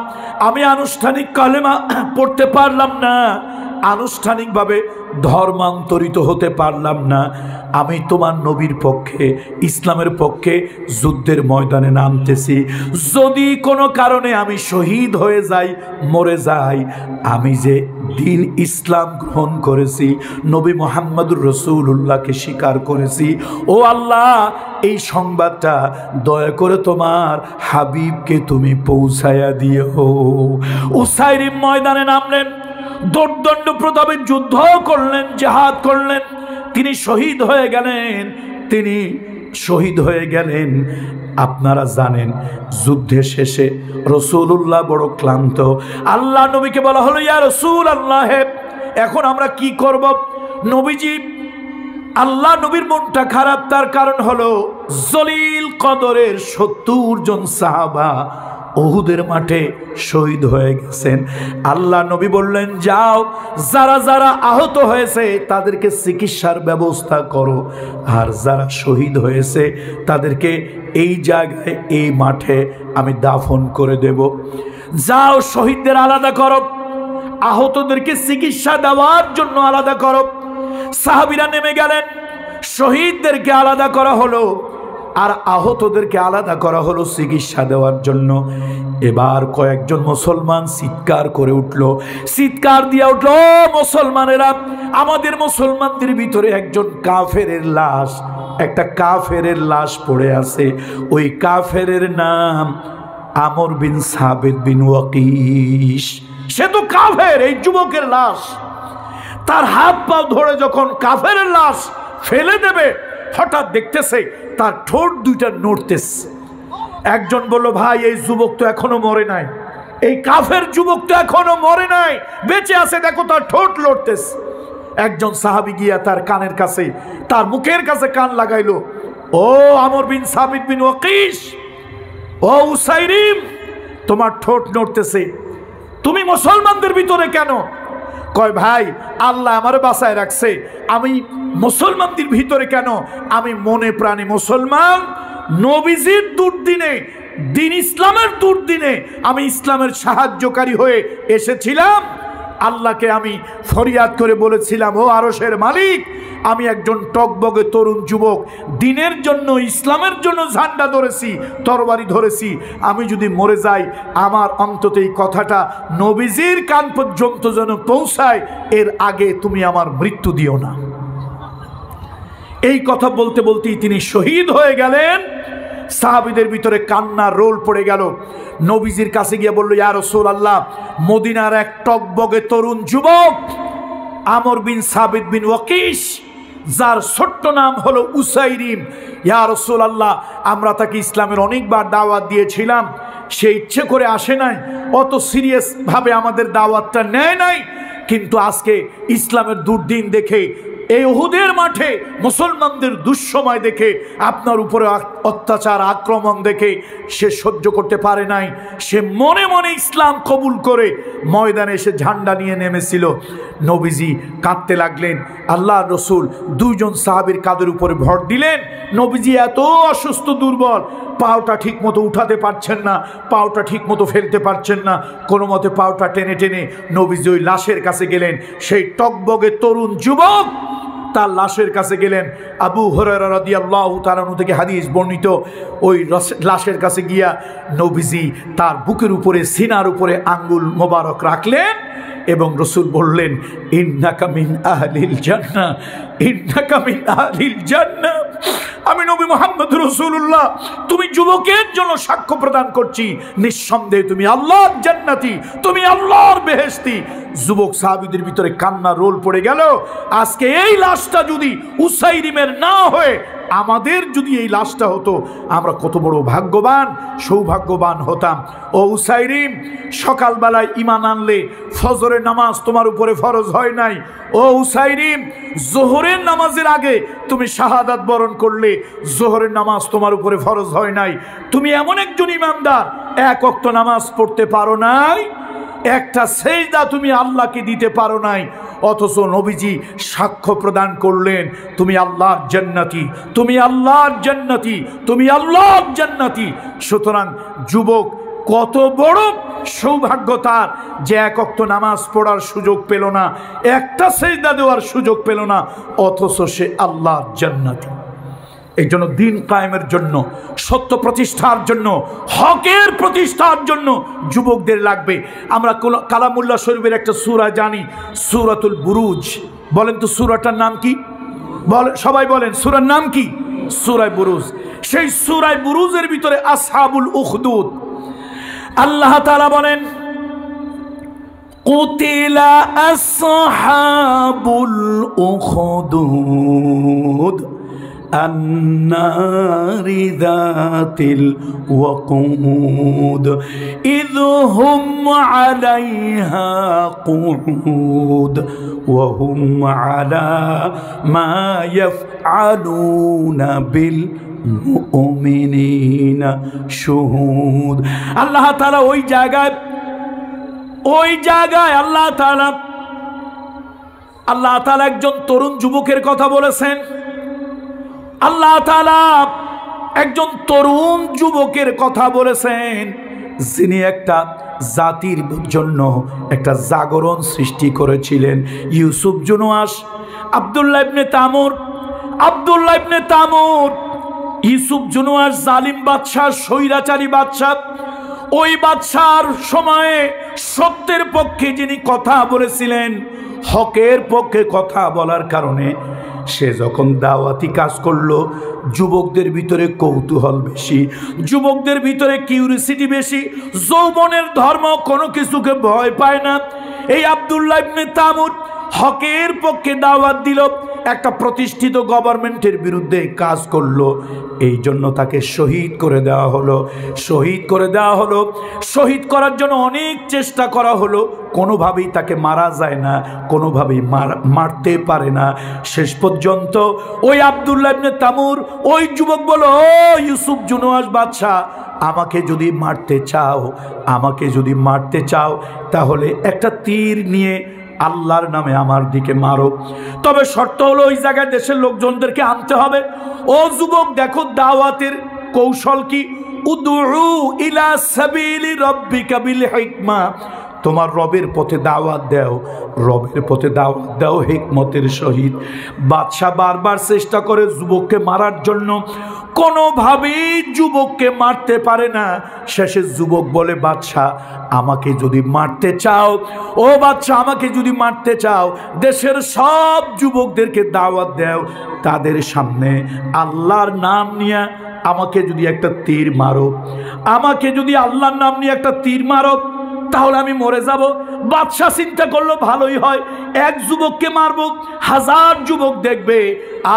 S1: আমি আনুষ্ঠানিক কালেমা পড়তে পারলাম না, আনুষ্ঠানিকভাবে ধর্মান্তরিত হতে পারলাম না, আমি তোমার নবীর পক্ষে, ইসলামের পক্ষে যুদ্ধের ময়দানে নামতেছি। যদি কোনো কারণে আমি শহীদ হয়ে যাই, মরে যাই, আমি যে দিন ইসলাম গ্রহণ করেছি, নবী মুহাম্মদুর রাসূলুল্লাহকে স্বীকার করেছি, ও আল্লাহ, এই সংবাদটা দয়া করে তোমার হাবিবকে তুমি পৌঁছায়া দিও। উসাইরিম ময়দানে নামলেন, দোর্দণ্ড প্রতাপে যুদ্ধ করলেন, জিহাদ করলেন, তিনি শহীদ হয়ে গেলেন, তিনি শহীদ হয়ে গেলেন। আপনারা জানেন, যুদ্ধের শেষে রাসূলুল্লাহ বড় ক্লান্ত, আল্লাহ নবীকে বলা হলো, ইয়া রাসূলুল্লাহ, এখন আমরা কি করব? নবীজি, আল্লাহ নবীর মনটা খারাপ, তার কারণ হলো জলিল কদরের 70 জন সাহাবা উহুদের মাঠে শহীদ হয়ে গেছেন। আল্লাহ নবী বললেন, যাও, যারা যারা আহত হয়েছে তাদেরকে চিকিৎসার ব্যবস্থা করো, আর যারা শহীদ হয়েছে তাদেরকে এই জায়গায়, এই মাঠে আমি দাফন করে দেব। যাও, শহীদদের আলাদা করো, আহতদেরকে চিকিৎসা দেওয়ার জন্য আলাদা করো। সাহাবীরা নেমে গেলেন, শহীদদেরকে আলাদা করা হলো, আর আহতদেরকে আলাদা করা হলো চিকিৎসা দেওয়ার জন্য। এবার কয়েকজন মুসলমান চিৎকার করে উঠল, চিৎকার দিয়ে উঠল, মুসলমানেরা, আমাদের মুসলমানদের ভিতরে একজন কাফেরের লাশ, একটা কাফেরের লাশ পড়ে আছে, ওই কাফেরের নাম আমর বিন সাবিত বিন ওয়াকিস। সে তো কাফের, এই যুবকের লাশ। তার হাত পা ধরে যখন কাফেরের লাশ ফেলে দেবে, হঠাৎ দেখতেছে তার ঠোঁট দুইটা নড়তেছে। একজন বলল, ভাই, এই যুবক তো এখনো মরে নাই, এই কাফের যুবক তো এখনো মরে নাই, বেঁচে আছে, দেখো তার ঠোঁট লড়তেছে। একজন সাহাবী গিয়া তার কানের কাছে, তার মুখের কাছে কান লাগাইলো, ও আমর বিন সাবিত বিন ওয়াকিস, ও উসাইরিম, তোমার ঠোঁট নড়তেছে, তুমি মুসলমানদের ভিতরে কেন? কয়, ভাই, আল্লাহ আমারে বাঁচায় রাখছে, আমি মুসলমানদের ভিতরে কেন? আমি মনে প্রাণে মুসলমান, নবীজির দুর্দিনে, দিন ইসলামের দুর্দিনে আমি ইসলামের সাহায্যকারী হয়ে এসেছিলাম। আল্লাহকে আমি ফরিয়াদ করে বলেছিলাম, ও আরশের মালিক, আমি একজন টকবগে তরুণ যুবক, দিনের জন্য, ইসলামের জন্য ঝান্ডা ধরেছি, তরবারি ধরেছি, আমি যদি মরে যাই, আমার অন্তত এই কথাটা নবীজির কান পর্যন্ত যেন পৌঁছায়, এর আগে তুমি আমার মৃত্যু দিও না। এই কথা বলতে বলতেই তিনি শহীদ হয়ে গেলেন। সাহাবীদের ভিতরে কান্নার রোল পড়ে গেল। নবীজির কাছে গিয়ে বলল, ইয়া রাসূলুল্লাহ, মদিনার এক টকবগে তরুণ যুবক আমর বিন সাবিত বিন ওয়াকিস, যার ছোট্ট নাম হলো উসাইরিম, ইয়া রাসূলুল্লাহ, আমরা তাকে ইসলামের অনেকবার দাওয়াত দিয়েছিলাম, সে ইচ্ছে করে আসে নাই, অত সিরিয়াস ভাবে আমাদের দাওয়াতটা নেয় নাই, কিন্তু আজকে ইসলামের দুর্দিন দেখে, এই উহুদের মাঠে মুসলমানদের দুঃসময় দেখে, আপনার উপরে অত্যাচার, আক্রমণ দেখে সে সহ্য করতে পারে নাই, সে মনে মনে ইসলাম কবুল করে ময়দানে এসে ঝান্ডা নিয়ে নেমেছিল। নবীজি কাঁদতে লাগলেন। আল্লাহ রসুল দুইজন সাহাবীর কাঁধের উপরে ভর দিলেন। নবীজি এত অসুস্থ, দুর্বল, পাওটা ঠিক মতো উঠাতে পারছেন না, পাওটা ঠিক মতো ফেলতে পারছেন না, কোনো মতে পাওটা টেনে টেনে নবীজি ওই লাশের কাছে গেলেন। সেই টকবগে তরুণ যুবক তার লাশের কাছে গেলেন। আবু হুরায়রা রাদিয়াল্লাহু তাআলা আনহু থেকে হাদিস বর্ণিত, ওই লাশের কাছে গিয়া নবীজি তার বুকের উপরে, সিনার উপরে আঙ্গুল মোবারক রাখলেন এবং রসুল বললেন, ইন্নাকা মিন আহলিল জান্নাহ, ইন্নাকা মিন আহলিল জান্নাহ। আমি নবী মুহাম্মদ রাসূলুল্লাহ তুমি যুবকের জন্য সাক্ষ্য প্রদান করছি, নিঃসন্দেহে তুমি আল্লাহর জান্নাতি, তুমি আল্লাহর বেহেশতি। যুবক সাহাবীদের ভিতরে কান্না রোল পড়ে গেল। আজকে এই লাশটা যদি উসাইরিমের না হয়ে আমাদের যদি এই লাশটা হতো, আমরা কত বড় ভাগ্যবান, সৌভাগ্যবান হতাম। ও উসাইরিম, সকালবেলায় ঈমান আনলে ফজরের নামাজ তোমার উপরে ফরজ হয় নাই। ও উসাইরিম, জোহরের নামাজের আগে তুমি শাহাদাত বরণ করলে, জোহরের নামাজ তোমার উপরে ফরজ হয় নাই। তুমি এমন একজন ইমানদার, এক ওয়াক্ত নামাজ পড়তে পারো নাই, একটা সেজদা তুমি আল্লাহকে দিতে পারো নাই, অথচ নবীজি সাক্ষ্য প্রদান করলেন তুমি আল্লাহর জান্নাতি, তুমি আল্লাহর জান্নাতি, তুমি আল্লাহর জান্নাতি। সুতরাং যুবক, কত বড় সৌভাগ্য তার যে এক ওয়াক্ত নামাজ পড়ার সুযোগ পেল না, একটা সেজদা দেওয়ার সুযোগ পেল না, অথচ সে আল্লাহর জান্নাতি। এই জন্য দিন কায়েমের জন্য, সত্য প্রতিষ্ঠার জন্য, হকের প্রতিষ্ঠার জন্য যুবকদের লাগবে। আমরা কালামুল্লাহ শরীফের একটা সূরা জানি, সূরাতুল বুরুজ। বলেন তো সূরাটার নাম কি? সবাই বলেন, সূরার নাম কি? সূরা বুরুজ। সেই সূরা বুরুজের ভিতরে আসহাবুল উখদুদ, আল্লাহ তাআলা বলেন, কুতিলা আসহাবুল উখদুদ النار ذات الوقود إذ هم عليها قعود وهم على ما يفعلون بالمؤمنين شهود। আল্লাহ তাআলা ওই জায়গায় আল্লাহ তাআলা একজন তরুণ যুবকের কথা বলেছেন। আল্লাহ তাআলা একজন তরুণ যুবকের কথা বলেছেন, যিনি একটা জাতির জন্য একটা জাগরণ সৃষ্টি করেছিলেন। ইউসুফ জুনওয়াস, আব্দুল্লাহ ইবনে তামুর, ইউসুফ জুনওয়াস জালিম বাদশাহ, স্বৈরাচারী বাদশাহ। ওই বাদশার সময়ে সত্যের পক্ষে যিনি কথা বলেছিলেন, হকের পক্ষে কথা বলার কারণে সে যখন দাওয়াতি কাজ করলো, যুবকদের ভিতরে কৌতূহল বেশি, যুবকদের ভিতরে কিউরিসিটি বেশি, যৌবনের ধর্ম কোনো কিছুকে ভয় পায় না। এই আব্দুল্লাহ ইবনে তামুর হকের পক্ষে দাওয়াত দিল, একটা প্রতিষ্ঠিত গভর্নমেন্টের বিরুদ্ধে কাজ করলো, এই জন্য তাকে শহীদ করে দেওয়া হলো। শহীদ করার জন্য অনেক চেষ্টা করা হলো, কোনোভাবেই তাকে মারা যায় না, কোনোভাবেই মারতে পারে না। শেষ পর্যন্ত ওই আব্দুল্লাহ ইবনে তামুর, ওই যুবক বলো, ও ইউসুফ জুনওয়াস বাদশাহ, আমাকে যদি মারতে চাও তাহলে একটা তীর নিয়ে আল্লাহর নামে আমার দিকে মারো, তবে শর্ত হলো ওই জায়গায় দেশের লোকজনদেরকে আনতে হবে। ও যুবক, দেখো দাওয়াতের কৌশল কি, উদউ ইলা সাবিলি রাব্বিকা বিল হিকমা, তোমার রবের পথে দাওয়াত দাও হিকমতের সহিত। বাদশা বারবার চেষ্টা করে যুবককে মারার জন্য, কোনোভাবেই যুবককে মারতে পারে না। শেষে যুবক বলে, বাদশা আমাকে যদি মারতে চাও, দেশের সব যুবকদেরকে দাওয়াত দাও, তাদের সামনে আল্লাহর নাম নিয়ে আমাকে যদি একটা তীর মারো, আল্লাহর নাম নিয়ে একটা তীর মারো, তাহলে আমি মরে যাব। বাদশা চিন্তা করলো, ভালোই হয়, এক যুবককে মারবো, 1000 যুবক দেখবে,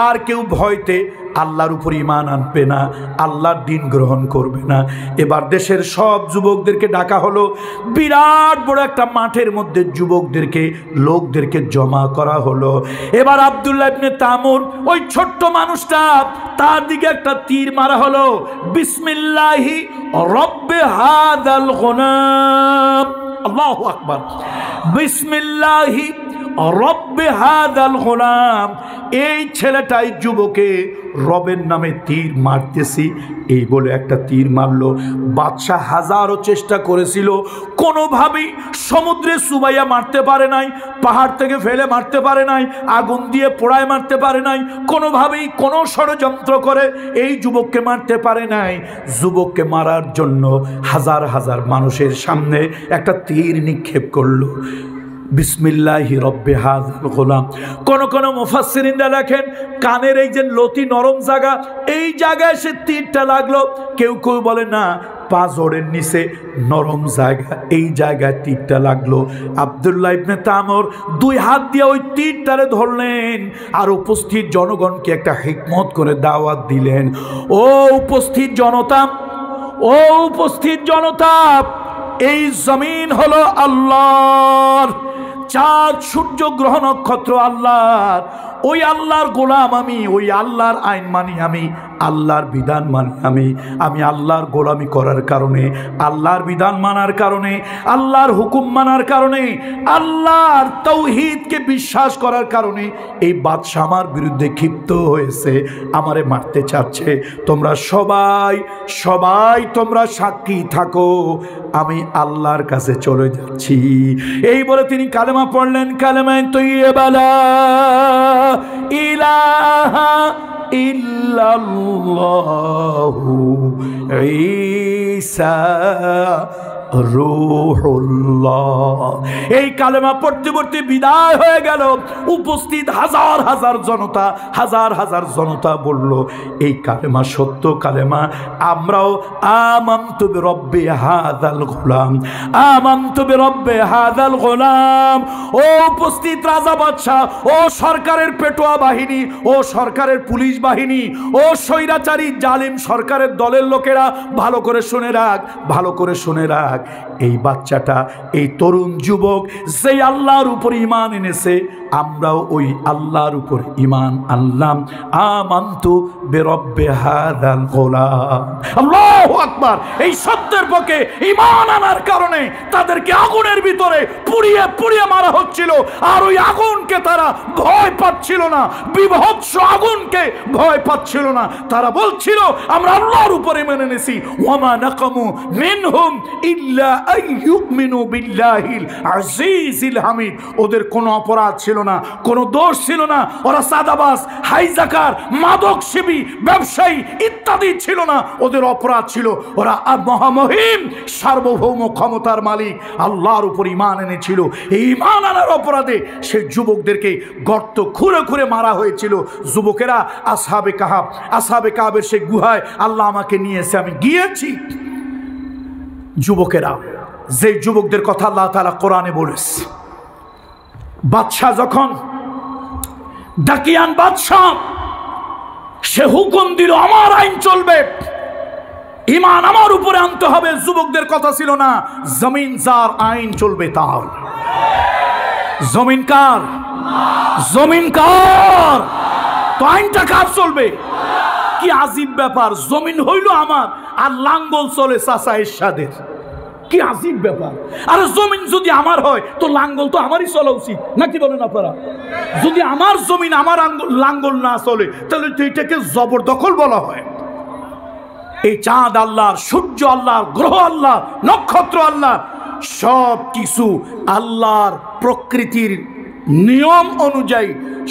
S1: আর কেউ ভয়তে আল্লাহর উপর ঈমান আনবে না, আল্লাহর দ্বীন গ্রহণ করবে না। এবার দেশের সব যুবকদেরকে ডাকা হলো, বিরাট বড় একটা মাঠের মধ্যে লোকদেরকে জমা করা হলো। এবার আব্দুল্লাহ ইবনে তামুর, ওই ছোট্ট মানুষটা, তার দিকে একটা তীর মারা হলো। বিসমিল্লাহি রব্বে হাদাল গুলাম, আল্লাহু আকবার, বিসমিল্লাহি রব্বে হাদাল গোলাম, এই ছেলেটাই যুবকে রবের নামে তীর মারতেছি, এই বলে একটা তীর মারলো। বাদশাহ হাজারো চেষ্টা করেছিল, কোনোভাবেই সমুদ্রে চুবাইয়া মারতে পারে নাই, পাহাড় থেকে ফেলে মারতে পারে নাই, আগুন দিয়ে পোড়ায় মারতে পারে নাই, কোনোভাবেই কোনো ষড়যন্ত্র করে এই যুবককে মারতে পারে নাই। যুবককে মারার জন্য হাজার হাজার মানুষের সামনে একটা তীর নিক্ষেপ করলো। বিসমিল্লাহি রব্বে হাযাল গোলাম। কোন কোন মুফাসসিরিনরা লেখেন কানের এই যে লতি নরম জায়গা, এই জায়গায় সে তীরটা লাগলো। কেউ কেউ বলে না, পাঁজরের নিচে নরম জায়গা, এই জায়গায় তীরটা লাগলো। আব্দুল্লাহ ইবনে তামর দুই হাত দিয়ে ওই তীরটারে ধরলেন আর উপস্থিত জনগণকে একটা হিকমত করে দাওয়াত দিলেন। ও উপস্থিত জনতা, ও উপস্থিত জনতা, এই জমিন হলো আল্লাহর, চাঁদ সূর্য গ্রহ নক্ষত্র আল্লাহর। ওই আল্লাহর গোলাম আমি, ওই আল্লাহর আইন মানি আমি, আল্লাহর বিধান মানি আমি আল্লাহর গোলামি করার কারণে, আল্লাহর বিধান মানার কারণে, আল্লাহর হুকুম মানার কারণে, আল্লাহর তাওহীদকে বিশ্বাস করার কারণে এই বাদশা আমার বিরুদ্ধে ক্ষিপ্ত হয়েছে, আমারে মারতে চাচ্ছে। তোমরা সবাই সবাই তোমরা সাক্ষী থাকো, আমি আল্লাহর কাছে চলে যাচ্ছি। এই বলে তিনি কালেমা পড়লেন, কালেমায়ে তাইয়্যিবা লা ইলাহা ইল্লাল্লাহু ঈসা রূহুল্লাহ। এই কালেমা পড়তে পড়তে বিদায় হয়ে গেল। উপস্থিত হাজার হাজার জনতা, হাজার হাজার জনতা বলল, এই কালেমা সত্য কালেমা, আমরাও আমানতু বিরব্বি হাযাল গোলাম, আমানতু বিরব্বি হাযাল গোলাম। ও উপস্থিত রাজা বাদশাহ, ও সরকারের পেটোয়া বাহিনী, ও সরকারের পুলিশ বাহিনী, ও স্বৈরাচারী জালিম সরকারের দলের লোকেরা, ভালো করে শুনে রাখ, ভালো করে শুনে রাখ। এই বাচ্চাটা, এই তরুণ যুবক যে আল্লাহর উপর ঈমান এনেছে, আমরাও ওই আল্লাহর উপর ঈমান আনলাম। আমানতু বিরব্বি হাযাল গোলাম। আল্লাহু আকবার। এই সত্যের পক্ষে ঈমান আনার কারণে তাদেরকে আগুনের ভিতরে পুড়িয়ে পুড়িয়ে মারা হচ্ছিল, আর ওই আগুনকে তারা ভয় পাচ্ছিল না, বিভৎস আগুনকে ভয় পাচ্ছিল না। তারা বলছিল, আমরা আল্লাহর উপরে মেনে নিয়েছি। ওয়ামা নাকামু মিনহুম ইল্লা আইয়ুমিনু বিল্লাহিল আজিজিল হামিদ। ওদের কোনো অপরাধ ছিল না, কোনো দোষ ছিল না। ওরা সাদাবাজ, হাইজাকার, মাদক সেবী, ব্যবসায়ী ইত্যাদি ছিল না। ওদের অপরাধ ছিল, ওরা মহামহিম সার্বভৌম ক্ষমতার মালিক আল্লাহর উপর ঈমান এনেছিল। এই ঈমান আনার অপরাধে সেই যুবকদেরকে গর্ত খুঁড়ে খুঁড়ে মারা হয়েছিল। যুবকেরা আসহাবে কাহাব, আসহাবে কাহাবের সেই গুহায় আল্লাহ আমাকে নিয়েছে, আমি গিয়েছি। যুবকেরা, যে যুবকদের কথা আল্লাহ তাআলা কোরআনে বলেছে, বাদশাহ যখন ডাকিয়ান বাদশাহ, সে হুকুম দিল আমার আইন চলবে, ঈমান আমার উপরে আনতে হবে। যুবকদের কথা ছিল না, জমিন যার আইন চলবে তার। জমিন কার? জমিন কার? তো আইনটা কার চলবে? কি আজীব ব্যাপার, জমিন হইল আমার আর লাঙ্গল চলে চাচা এরশাদের। কি আজীব ব্যাপার। আরে জমিন যদি আমার হয় তো লাঙ্গল তো আমারই চলা উচিত, নাকি বলেন আপনারা? যদি আমার জমিন আমার লাঙ্গল না চলে তাহলে তো এটাকে জবরদখল বলা হয়। এই চাঁদ আল্লাহর, সূর্য আল্লাহর, গ্রহ আল্লাহ, নক্ষত্র আল্লাহ, সব কিছু আল্লাহর প্রকৃতির নিয়ম অনুযায়ী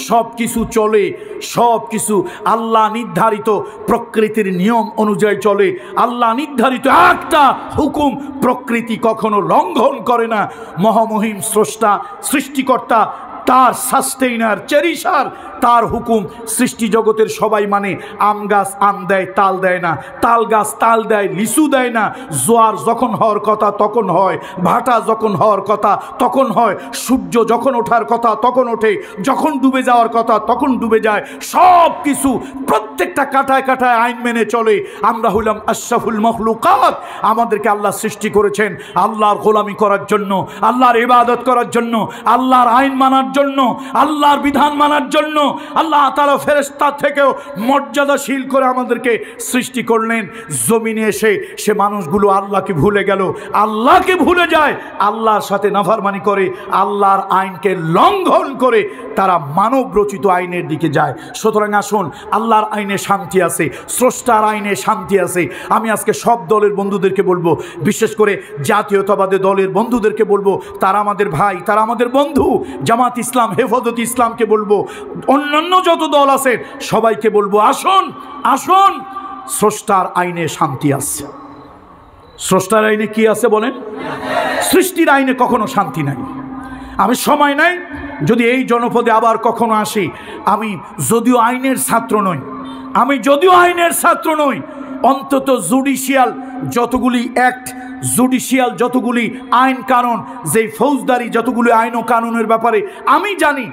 S1: সব কিছু চলে। সব কিছু আল্লাহ নির্ধারিত প্রকৃতির নিয়ম অনুযায়ী চলে। আল্লাহ নির্ধারিত একটা হুকুম প্রকৃতি কখনো লঙ্ঘন করে না। মহামহিম স্রষ্টা, সৃষ্টিকর্তা, তার সাস্টেইনার, চেরিশার, তার হুকুম সৃষ্টি জগতের সবাই মানে। আম গাছ আম দেয়, তাল দেয় না। তাল গাছ তাল দেয়, লিচু দেয় না। জোয়ার যখন হওয়ার কথা তখন হয়, ভাটা যখন হওয়ার কথা তখন হয়, সূর্য যখন ওঠার কথা তখন ওঠে, যখন ডুবে যাওয়ার কথা তখন ডুবে যায়। সব কিছু প্রত্যেকটা কাটায় কাটায় আইন মেনে চলে। আমরা হইলাম আশরাফুল মখলুকাত। আমাদেরকে আল্লাহ সৃষ্টি করেছেন আল্লাহর গোলামি করার জন্য, আল্লাহর ইবাদত করার জন্য, আল্লাহর আইন মানার জন্য, আল্লাহর বিধান মানার জন্য। আল্লাহ তাআলা ফেরেশতা থেকেও মর্যাদাশীল করে আমাদেরকে সৃষ্টি করলেন। জমিনে এসে সে মানুষগুলো আল্লাহকে ভুলে গেল, আল্লাহকে ভুলে যায়, আল্লাহর সাথে নাফরমানি করে, আল্লাহর আইনকে লঙ্ঘন করে তারা মানব রচিত আইনের দিকে যায়। সুতরাং আসুন, আল্লাহর আইনে শান্তি আছে, স্রষ্টার আইনে শান্তি আছে। আমি আজকে সব দলের বন্ধুদেরকে বলবো, বিশেষ করে জাতীয়তাবাদী দলের বন্ধুদেরকে বলবো, তারা আমাদের ভাই, তারা আমাদের বন্ধু। জামাত ইসলাম, হেফাজত ইসলামকে বলবো, অন্যান্য যত দল আছে সবাইকে বলবো, আসুন আসুন, স্রষ্টার আইনে শান্তি আছে। স্রষ্টার আইনে কি আছে বলেন? সৃষ্টির আইনে কখনো শান্তি নাই। আমি সময় নাই, যদি এই জনপদে আবার কখনো আসি, আমি যদিও আইনের ছাত্র নই, অন্তত জুডিশিয়াল যতগুলি অ্যাক্ট, জুডিশিয়াল যতগুলি আইন কানুন, যেই ফৌজদারি যতগুলি আইন ও কানুনের ব্যাপারে আমি জানি।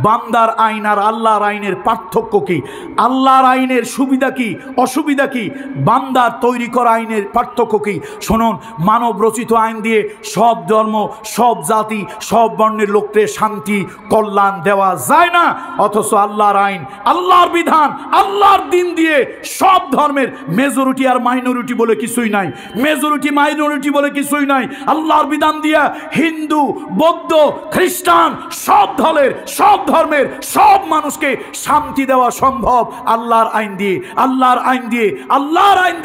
S1: বান্দার আইন আর আল্লাহর আইনের পার্থক্য কি, আল্লাহর আইনের সুবিধা কি অসুবিধা কি, বান্দার তৈরি করা আইনের পার্থক্য কি। শুনুন, মানব রচিত আইন দিয়ে সব ধর্ম, সব জাতি, সব বর্ণের লোককে শান্তি কল্যাণ দেওয়া যায় না। অথচ আল্লাহর আইন, আল্লাহর বিধান, আল্লাহর দিন দিয়ে সব ধর্মের মেজরিটি আর মাইনরিটি বলে কিছুই নাই, মেজরিটি মাইনরিটি বলে কিছুই নাই। আল্লাহর বিধান দিয়া হিন্দু, বৌদ্ধ, খ্রিস্টান সব ধর্মের সব মানুষকে শান্তি দেওয়া সম্ভব আল্লাহর আইন দিয়ে, আল্লাহর আইন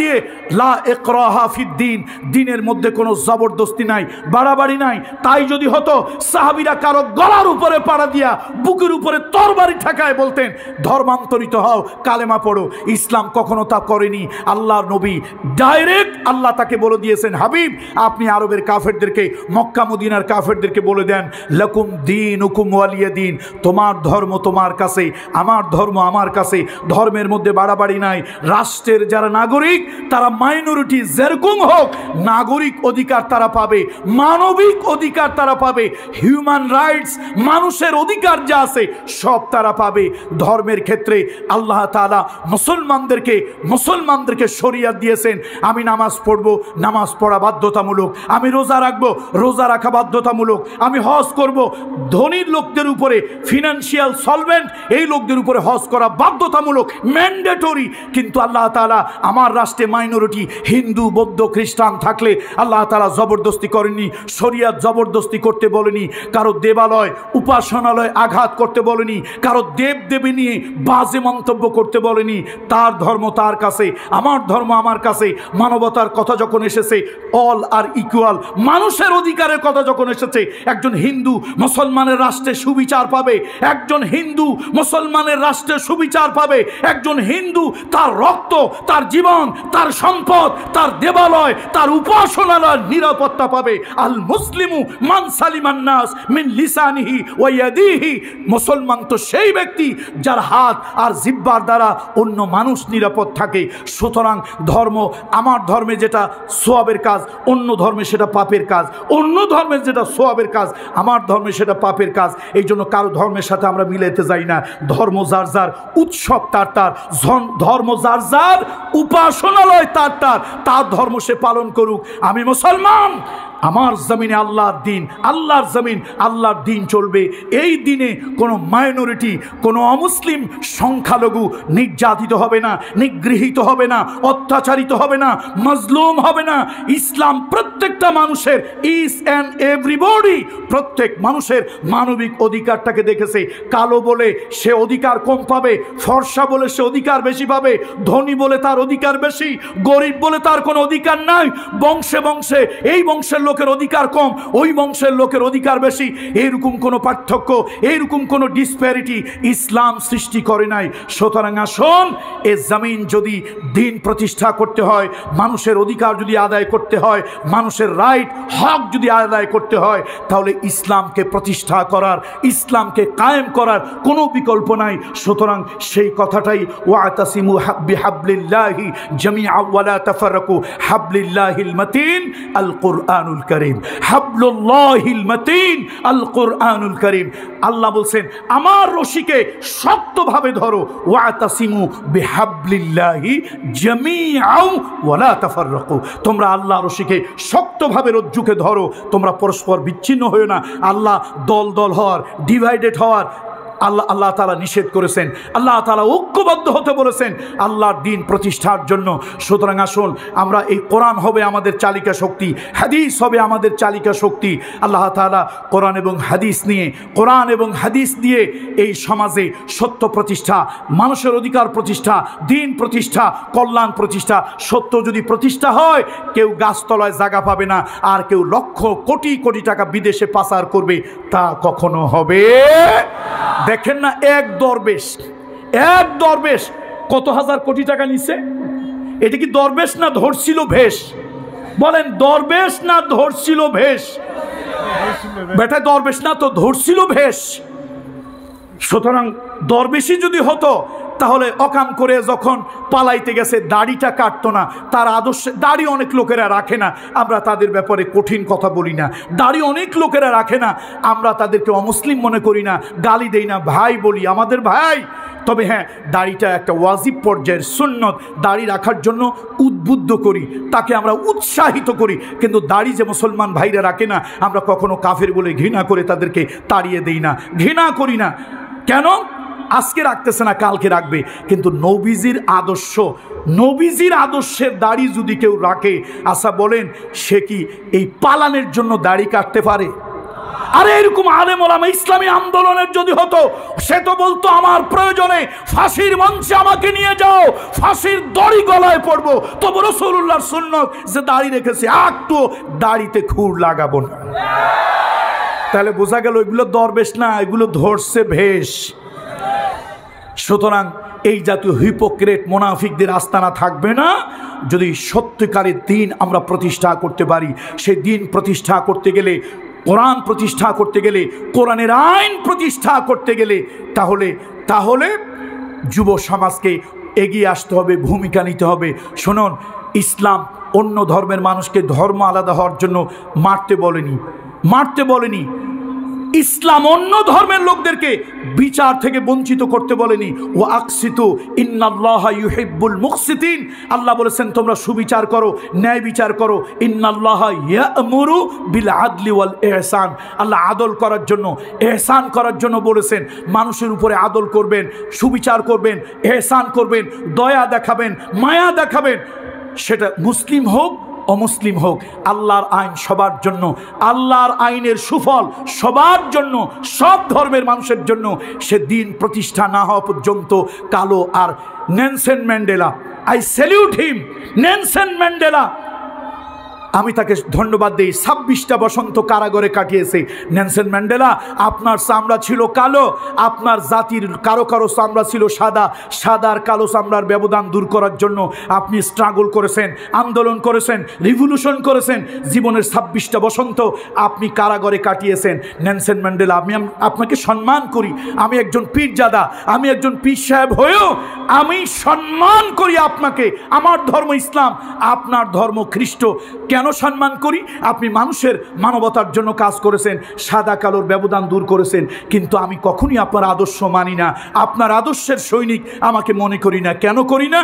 S1: দিয়ে। লা ইকরাহা ফিদ্দিন, দিনের মধ্যে কোনো জবরদস্তি নাই, বাড়াবাড়ি নাই। তাই যদি হতো, সাহাবীরা কারো গলার উপরে পাড়া দিয়া বুকের উপরে তরবারি ঠেকায় বলতেন, ধর্মান্তরিত হও, কালেমা পড়ো। ইসলাম কখনো তা করেনি। আল্লাহর নবী ডাইরেক্ট আল্লাহ তাকে বলে দিয়েছেন, হাবিব আপনি আরবের কাফেরদেরকে, মক্কা মদিনার কাফেরদেরকে বলে দেন, লাকুম দীনুকুম ওয়ালিয়া দীন, তোমার ধর্ম তোমার কাছে, আমার ধর্ম আমার কাছে। ধর্মের মধ্যে বাড়াবাড়ি নাই। রাষ্ট্রের যারা নাগরিক, তারা মাইনরিটি যেরকম হোক, নাগরিক অধিকার তারা পাবে, মানবিক অধিকার তারা পাবে, হিউম্যান রাইটস, মানুষের অধিকার যা আছে সব তারা পাবে। ধর্মের ক্ষেত্রে আল্লাহ তাআলা মুসলমানদেরকে শরিয়ত দিয়েছেন। আমি নামাজ পড়বো, নামাজ পড়া বাধ্যতামূলক। আমি রোজা রাখবো, রোজা রাখা বাধ্যতামূলক। আমি হজ করব, ধনীর লোকদের উপরে, ফিনান্সিয়াল সলভেন্ট এই লোকদের উপরে হজ করা বাধ্যতামূলক, ম্যান্ডেটরি। কিন্তু আল্লাহ তাআলা আমার রাষ্ট্রে মাইনরিটি হিন্দু, বৌদ্ধ, খ্রিস্টান থাকলে আল্লাহ তাআলা জবরদস্তি করেননি, শরিয়ত জবরদস্তি করতে বলেনি, কারো দেবালয় উপাসনালয় আঘাত করতে বলেনি, কারো দেবদেবী নিয়ে বাজে মন্তব্য করতে বলেনি। তার ধর্ম তার কাছে, আমার ধর্ম আমার কাছে। মানবতার কথা যখন এসেছে, অল আর ইকুয়াল, মানুষের অধিকারের কথা যখন এসেছে, একজন হিন্দু মুসলমানের রাষ্ট্রে সুবিচার পাবে, একজন হিন্দু মুসলমানের রাষ্ট্রে সুবিচার পাবে, একজন হিন্দু তার রক্ত, তার জীবন, তার সম্পদ, তার দেবালয়, তার উপাসনালয়ের নিরাপত্তা পাবে। আল মুসলিমু মান সালিমান নাস মিন লিসানিহি ওয়া ইয়াদিহি, মুসলমান তো সেই ব্যক্তি যার হাত আর জিহ্বার দ্বারা অন্য মানুষ নিরাপদ থাকে। সুতরাং ধর্ম, আমার ধর্মে যেটা সওয়াবের কাজ, অন্য ধর্মে সেটা পাপের কাজ, অন্য ধর্মে যেটা সওয়াবের কাজ, আমার ধর্মে সেটা পাপের কাজ। এই জন্য কারো ধর্মের সাথে আমরা মিলাইতে যাই না। ধর্ম যার যার, উৎসব তার তার, ধর্ম যার যার, উপাসনালয় তার তার, তার ধর্ম সে পালন করুক। আমি মুসলমান, আমার জমিনে আল্লাহর দিন, আল্লাহর জমিন, আল্লাহর দিন চলবে। এই দিনে কোনো মাইনরিটি, কোনো অমুসলিম সংখ্যালঘু নির্যাতিত হবে না, নিগৃহীত হবে না, অত্যাচারিত হবে না, মজলুম হবে না। ইসলাম প্রত্যেকটা মানুষের, ইচ অ্যান্ড এভরিবডি, প্রত্যেক মানুষের মানবিক অধিকারটাকে দেখেছে। কালো বলে সে অধিকার কম পাবে, ফর্সা বলে সে অধিকার বেশি পাবে, ধনী বলে তার অধিকার বেশি, গরিব বলে তার কোনো অধিকার নাই। বংশে বংশে এই বংশের লোকের অধিকার কম, ওই বংশের লোকের অধিকার বেশি, এইরকম কোনো পার্থক্য, এইরকম কোনো ডিসপ্যারিটি ইসলাম সৃষ্টি করে নাই। সুতরাং আসুন, এ জমিন যদি দিন প্রতিষ্ঠা করতে হয়, মানুষের অধিকার যদি আদায় করতে হয়, মানুষের রাইট হক যদি আদায় করতে হয়, তাহলে ইসলামকে প্রতিষ্ঠা করার, ইসলামকে কায়েম করার কোনো বিকল্প নাই। সুতরাং সেই কথাটাই, ওয়াতাসিমু বিহাবলিল্লাহি জামিআ ওয়া লা তাফাররাকু, হাবলিল্লাহিল মাতিন আল কুরআনুল করিম, হাবলুল্লাহিল মাতিন আল কুরআনুল করিম। আল্লাহ বলছেন, আমার রশিকে শক্তভাবে ধরো, ওয়াতাসিমু বিহাবলিল্লাহি জামিআ ওয়া লা তাফাররাকু, তোমরা আল্লাহ রশিকে শক্তভাবে রজ্জুকে ধরো, তোমরা পরস্পর বিচ্ছিন্ন হও না। আল্লাহ দল দল হওয়ার, ডিভাইডেড হওয়ার আল্লাহ তাআলা নিষেধ করেছেন। আল্লাহ তাআলা ঐক্যবদ্ধ হতে বলেছেন আল্লাহর দিন প্রতিষ্ঠার জন্য। সুতরাং আসুন, আমরা এই কোরআন হবে আমাদের চালিকা শক্তি, হাদিস হবে আমাদের চালিকা শক্তি। আল্লাহ তাআলা কোরআন এবং হাদিস দিয়ে এই সমাজে সত্য প্রতিষ্ঠা, মানুষের অধিকার প্রতিষ্ঠা, দিন প্রতিষ্ঠা, কল্যাণ প্রতিষ্ঠা। সত্য যদি প্রতিষ্ঠা হয়, কেউ গাছতলায় জায়গা পাবে না, আর কেউ লক্ষ কোটি কোটি টাকা বিদেশে পাচার করবে, তা কখনো হবে। দেখেন না, এক দরবেশ কত হাজার কোটি টাকা নিছে। এটা কি দরবেশ না ধরছিল ভেষ? বলেন, দরবেশ না ধরছিল ভেষ? বেটা দরবেশ না তো, ধরছিল ভেষ। সুতরাং দরবেশই যদি হতো তাহলে অকাম করে যখন পালাইতে গেছে দাড়িটা কাটতো না। তার আদর্শে দাড়ি অনেক লোকেরা রাখে না, আমরা তাদের ব্যাপারে কঠিন কথা বলি না। দাড়ি অনেক লোকেরা রাখে না, আমরা তাদেরকে অমুসলিম মনে করি না, গালি দেই না, ভাই বলি, আমাদের ভাই। তবে হ্যাঁ, দাড়িটা একটা ওয়াজিব পর্যায়ের সুন্নত, দাড়ি রাখার জন্য উদ্বুদ্ধ করি, তাকে আমরা উৎসাহিত করি। কিন্তু দাড়ি যে মুসলমান ভাইরা রাখে না, আমরা কখনো কাফের বলে ঘৃণা করে তাদেরকে তাড়িয়ে দেই না, ঘৃণা করি না। কেন? আজকে রাখতেছে না, কালকে রাখবে। কিন্তু নবীজির আদর্শ, নবীজির আদর্শের দাড়ি যদি কেউ রাখে, আচ্ছা বলেন সে কি এই পালানের জন্য দাড়ি কাটতে পারে? আরে এরকম আলেম ওলামা ইসলামী আন্দোলনের যদি হতো, সে তো বলতো আমার প্রয়োজনে ফাঁসির মঞ্চে আমাকে নিয়ে যাও, ফাঁসির দড়ি গলায় পড়বো, তবু রাসূলুল্লাহর সুন্নত যে দাড়ি রেখেছে একটু দাড়িতে খুর লাগাবো না। তাহলে বোঝা গেল এগুলো দরবেশ না, এগুলো ধরছে ভেষ। সুতরাং এই জাতীয় হিপোক্রেট মুনাফিকদের আস্তানা থাকবে না। যদি সত্যিকারের দিন আমরা প্রতিষ্ঠা করতে পারি, সেই দিন প্রতিষ্ঠা করতে গেলে, কোরআন প্রতিষ্ঠা করতে গেলে, কোরআনের আইন প্রতিষ্ঠা করতে গেলে, তাহলে যুব সমাজকে এগিয়ে আসতে হবে, ভূমিকা নিতে হবে। শুনুন, ইসলাম অন্য ধর্মের মানুষকে ধর্ম আলাদা হওয়ার জন্য মারতে বলেনি। ইসলাম অন্য ধর্মের লোকদেরকে বিচার থেকে বঞ্চিত করতে বলেনি। ও আকসিতু ইন্নাল্লাহা ইউহিব্বুল মুকসিতিন, আল্লাহ বলেছেন তোমরা সুবিচার করো, ন্যায় বিচার করো। ইন্নাল্লাহা ইয়া'মুরু বিল আদলি ওয়াল ইহসান, আল্লাহ আদল করার জন্য, ইহসান করার জন্য বলেছেন। মানুষের উপরে আদল করবেন, সুবিচার করবেন, ইহসান করবেন, দয়া দেখাবেন, মায়া দেখাবেন। সেটা মুসলিম হোক অমুসলিম হোক, আল্লাহর আইন সবার জন্য, আল্লাহর আইনের সুফল সবার জন্য, সব ধর্মের মানুষের জন্য। সে দিন প্রতিষ্ঠা না হওয়া পর্যন্ত কালো আর Nelson Mandela, I salute him, Nelson Mandela, আমি তাকে ধন্যবাদ দিই। 26টা বসন্ত কারাগারে কাটিয়েছে নেলসন ম্যান্ডেলা। আপনার চামড়া ছিল কালো, আপনার জাতির কারো চামড়া ছিল সাদা, সাদার কালো চামড়ার ব্যবধান দূর করার জন্য আপনি স্ট্রাগল করেছেন, আন্দোলন করেছেন, রিভলিউশন করেছেন। জীবনের 26টা বসন্ত আপনি কারাগারে কাটিয়েছেন নেলসন ম্যান্ডেলা। আমি আপনাকে সম্মান করি। আমি একজন পীরজাদা, আমি একজন পীর সাহেব হয়েও আমি সম্মান করি আপনাকে। আমার ধর্ম ইসলাম, আপনার ধর্ম খ্রিস্ট। কেন সম্মান করি? আপনি মানুষের মানবতার জন্য কাজ করেছেন, সাদা কালোর ব্যবধান দূর করেছেন। কিন্তু আমি কখনই আপনার আদর্শ মানি না, আপনার আদর্শের সৈনিক আমাকে মনে করি না। কেন করি না?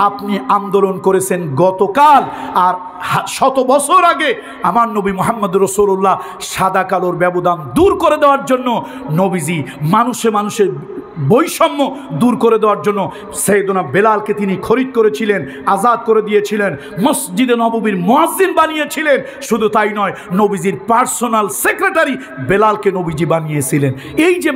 S1: আপনি আন্দোলন করেছেন গতকাল, আর 100 বছর আগে আমার নবী মুহাম্মদ রাসূলুল্লাহ সাদা কালোর ব্যবধান দূর করে দেওয়ার জন্য, নবীজি মানুষের বৈষম্য দূর করে দেওয়ার জন্য সাইয়েদনা বেলালকে তিনি খরিদ করেছিলেন, আজাদ করে দিয়েছিলেন, মসজিদে নববীর মুয়াজ্জিন বানিয়েছিলেন। শুধু তাই নয়, নবীজির পার্সোনাল সেক্রেটারি বেলালকে নবীজি বানিয়েছিলেন। এই যে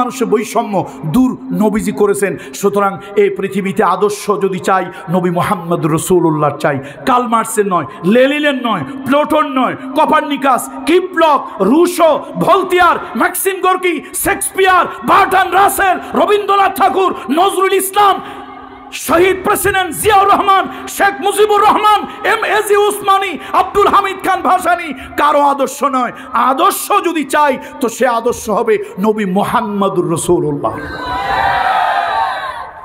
S1: মানুষে বৈষম্য দূর নবীজি করেছেন। সুতরাং এই পৃথিবীতে আদর্শ যদি চাই, নবী মুহাম্মদ রাসূলুল্লাহ চাই। কার্ল মার্ক্সের নয়, লেনিনের নয়, প্লেটোর নয়, কোপার্নিকাস, কিপলক, Rousseau, Voltaire, Maxim Gorky, Shakespeare, Bertrand Russell, Rabindranath Tagore, Nazrul Islam, শহীদ প্রেসিডেন্ট জিয়াউর রহমান, শেখ মুজিবুর রহমান, এম.এ.জি. উসমানী, আব্দুল হামিদ খান ভাসানী, কারো আদর্শ নয়। আদর্শ যদি চাই তো সে আদর্শ হবে নবী মুহাম্মদুর রাসূলুল্লাহ।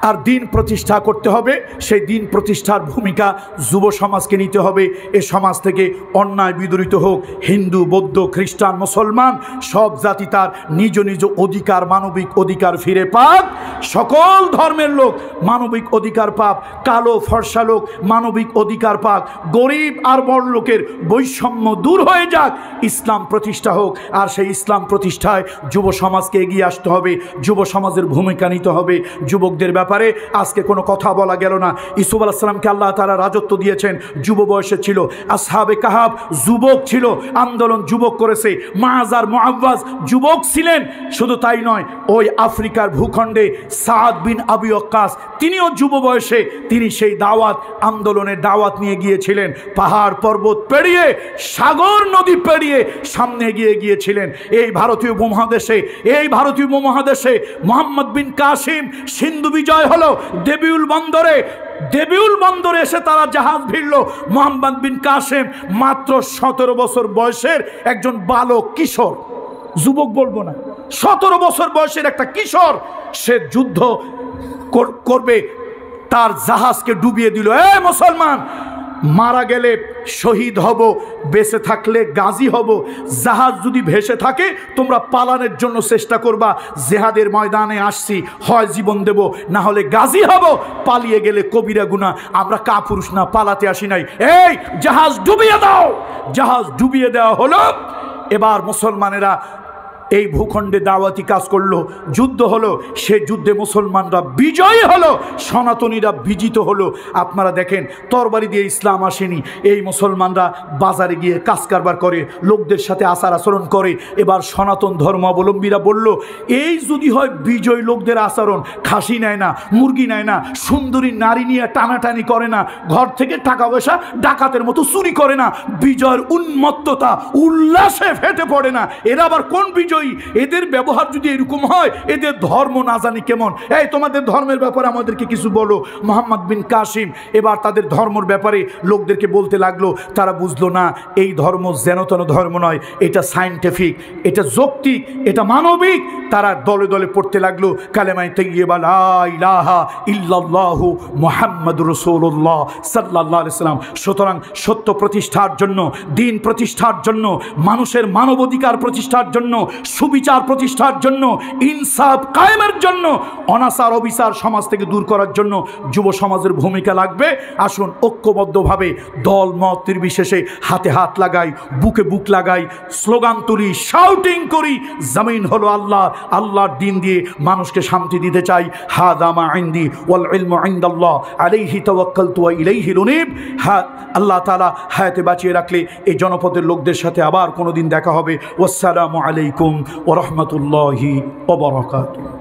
S1: আর দিন প্রতিষ্ঠা করতে হবে, সেই দিন প্রতিষ্ঠার ভূমিকা যুব সমাজকে নিতে হবে। এ সমাজ থেকে অন্যায় বিদরিত হোক, হিন্দু, বৌদ্ধ, খ্রিস্টান, মুসলমান, সব জাতি তার নিজ নিজ অধিকার, মানবিক অধিকার ফিরে পাক। সকল ধর্মের লোক মানবিক অধিকার পাক, কালো ফর্সা লোক মানবিক অধিকার পাক, গরিব আর বড় লোকের বৈষম্য দূর হয়ে যাক, ইসলাম প্রতিষ্ঠা হোক। আর সেই ইসলাম প্রতিষ্ঠায় যুব সমাজকে এগিয়ে আসতে হবে, যুব সমাজের ভূমিকা নিতে হবে। যুবকদের ব্যাপারে আজকে কোনো কথা বলা গেল না। ইউসুফ আলাইহিস সালামকে আল্লাহ তাআলা রাজত্ব দিয়েছেন, যুব বয়সে ছিল। আসহাবে কাহাব যুবক ছিল, আন্দোলন যুবক করেছে। মুআয আর মুআওয়াজ যুবক ছিলেন। শুধু তাই নয়, ওই আফ্রিকার ভূখণ্ডে সাদ বিন আবি ওয়াক্কাস, তিনিও যুব বয়সে তিনি সেই দাওয়াত আন্দোলনের দাওয়াত নিয়ে গিয়েছিলেন। পাহাড় পর্বত পেরিয়ে, সাগর নদী পেরিয়ে সামনে এগিয়ে গিয়েছিলেন। এই ভারতীয় উপমহাদেশে মুহাম্মদ বিন কাসিম সিন্ধু বিজয় বিজয় হলো দেবিউল বন্দরে। দেবিউল বন্দরে এসে তারা জাহাজ ভিড়ল। মোহাম্মদ বিন কাসেম মাত্র 17 বছর বয়সের একজন বালক, কিশোর, যুবক বলবো না, 17 বছর বয়সের একটা কিশোর, সে যুদ্ধ করবে, তার জাহাজকে ডুবিয়ে দিল। এ মুসলমান, মারা গেলে শহীদ হব, বেঁচে থাকলে গাজী হব। জাহাজ যদি ভেসে থাকে তোমরা পালানোর জন্য চেষ্টা করবা। জেহাদের ময়দানে আসছি, হয় জীবন দেব না হলে গাজী হব। পালিয়ে গেলে কবিরা গুনাহ। আমরা কাপুরুষ না, পালাতে আসি নাই। এই জাহাজ ডুবিয়ে দাও। জাহাজ ডুবিয়ে দেওয়া হলো। এবার মুসলমানেরা এই ভূখণ্ডে দাওয়াতি কাজ করলো, যুদ্ধ হলো। সে যুদ্ধে মুসলমানরা বিজয়ী হলো, সনাতনীরা বিজিত হলো। আপনারা দেখেন, তরবারি দিয়ে ইসলাম আসেনি। এই মুসলমানরা বাজারে গিয়ে কাজ কারবার করে, লোকদের সাথে আচার আচরণ করে। এবার সনাতন ধর্মাবলম্বীরা বলল, এই যদি হয় বিজয় লোকদের আচরণ, খাসি নেয় না, মুরগি নেয় না, সুন্দরী নারী নিয়ে টানাটানি করে না, ঘর থেকে টাকা পয়সা ডাকাতের মতো চুরি করে না, বিজয়ের উন্মত্ততা উল্লাসে ফেটে পড়ে না, এরা আবার কোন বিজয়? এদের ব্যবহার যদি এরকম হয়, এদের ধর্ম না জানি কেমন। এই তোমাদের ধর্মের ব্যাপারে আমাদেরকে কিছু বলো। মোহাম্মদ বিন কাসিম এবার তাদের ধর্মের ব্যাপারে লোকদেরকে বলতে লাগলো। তারা বুঝলো না, এই ধর্ম যেন তেন ধর্ম নয়, এটা সায়েন্টিফিক, এটা যৌক্তিক, এটা মানবিক। তারা দলে দলে পড়তে লাগলো কালেমায়ে তাইয়্যিবা লা ইলাহা ইল্লাল্লাহু মুহাম্মাদুর রাসূলুল্লাহ সাল্লাল্লাহু আলাইহি সাল্লাম। সুতরাং সত্য প্রতিষ্ঠার জন্য, দ্বীন প্রতিষ্ঠার জন্য, মানুষের মানবাধিকার প্রতিষ্ঠার জন্য, সুবিচার প্রতিষ্ঠার জন্য, ইনসাফ কায়েমের জন্য, অনাচার অবিচার সমাজ থেকে দূর করার জন্য যুব সমাজের ভূমিকা লাগবে। আসুন ঐক্যবদ্ধভাবে দল মত নির্বিশেষে হাতে হাত লাগাই, বুকে বুক লাগাই, স্লোগান তুলি, শাউটিং করি, জমিন হলো আল্লাহ, আল্লাহর দিন দিয়ে মানুষকে শান্তি দিতে চাই। হাযা মা ইনদি ওয়াল ইলমু ইনদাল্লাহ আলাইহি তাওয়াক্কালতু ওয়া ইলাইহি উনীব। হ্যাঁ, আল্লাহ তাআলা হায়াতে বাঁচিয়ে রাখলে এই জনপদের লোকদের সাথে আবার কোনোদিন দেখা হবে। ওয়াসসালামু আলাইকুম ওয়া রাহমাতুল্লাহি ওয়া বারাকাতুহু।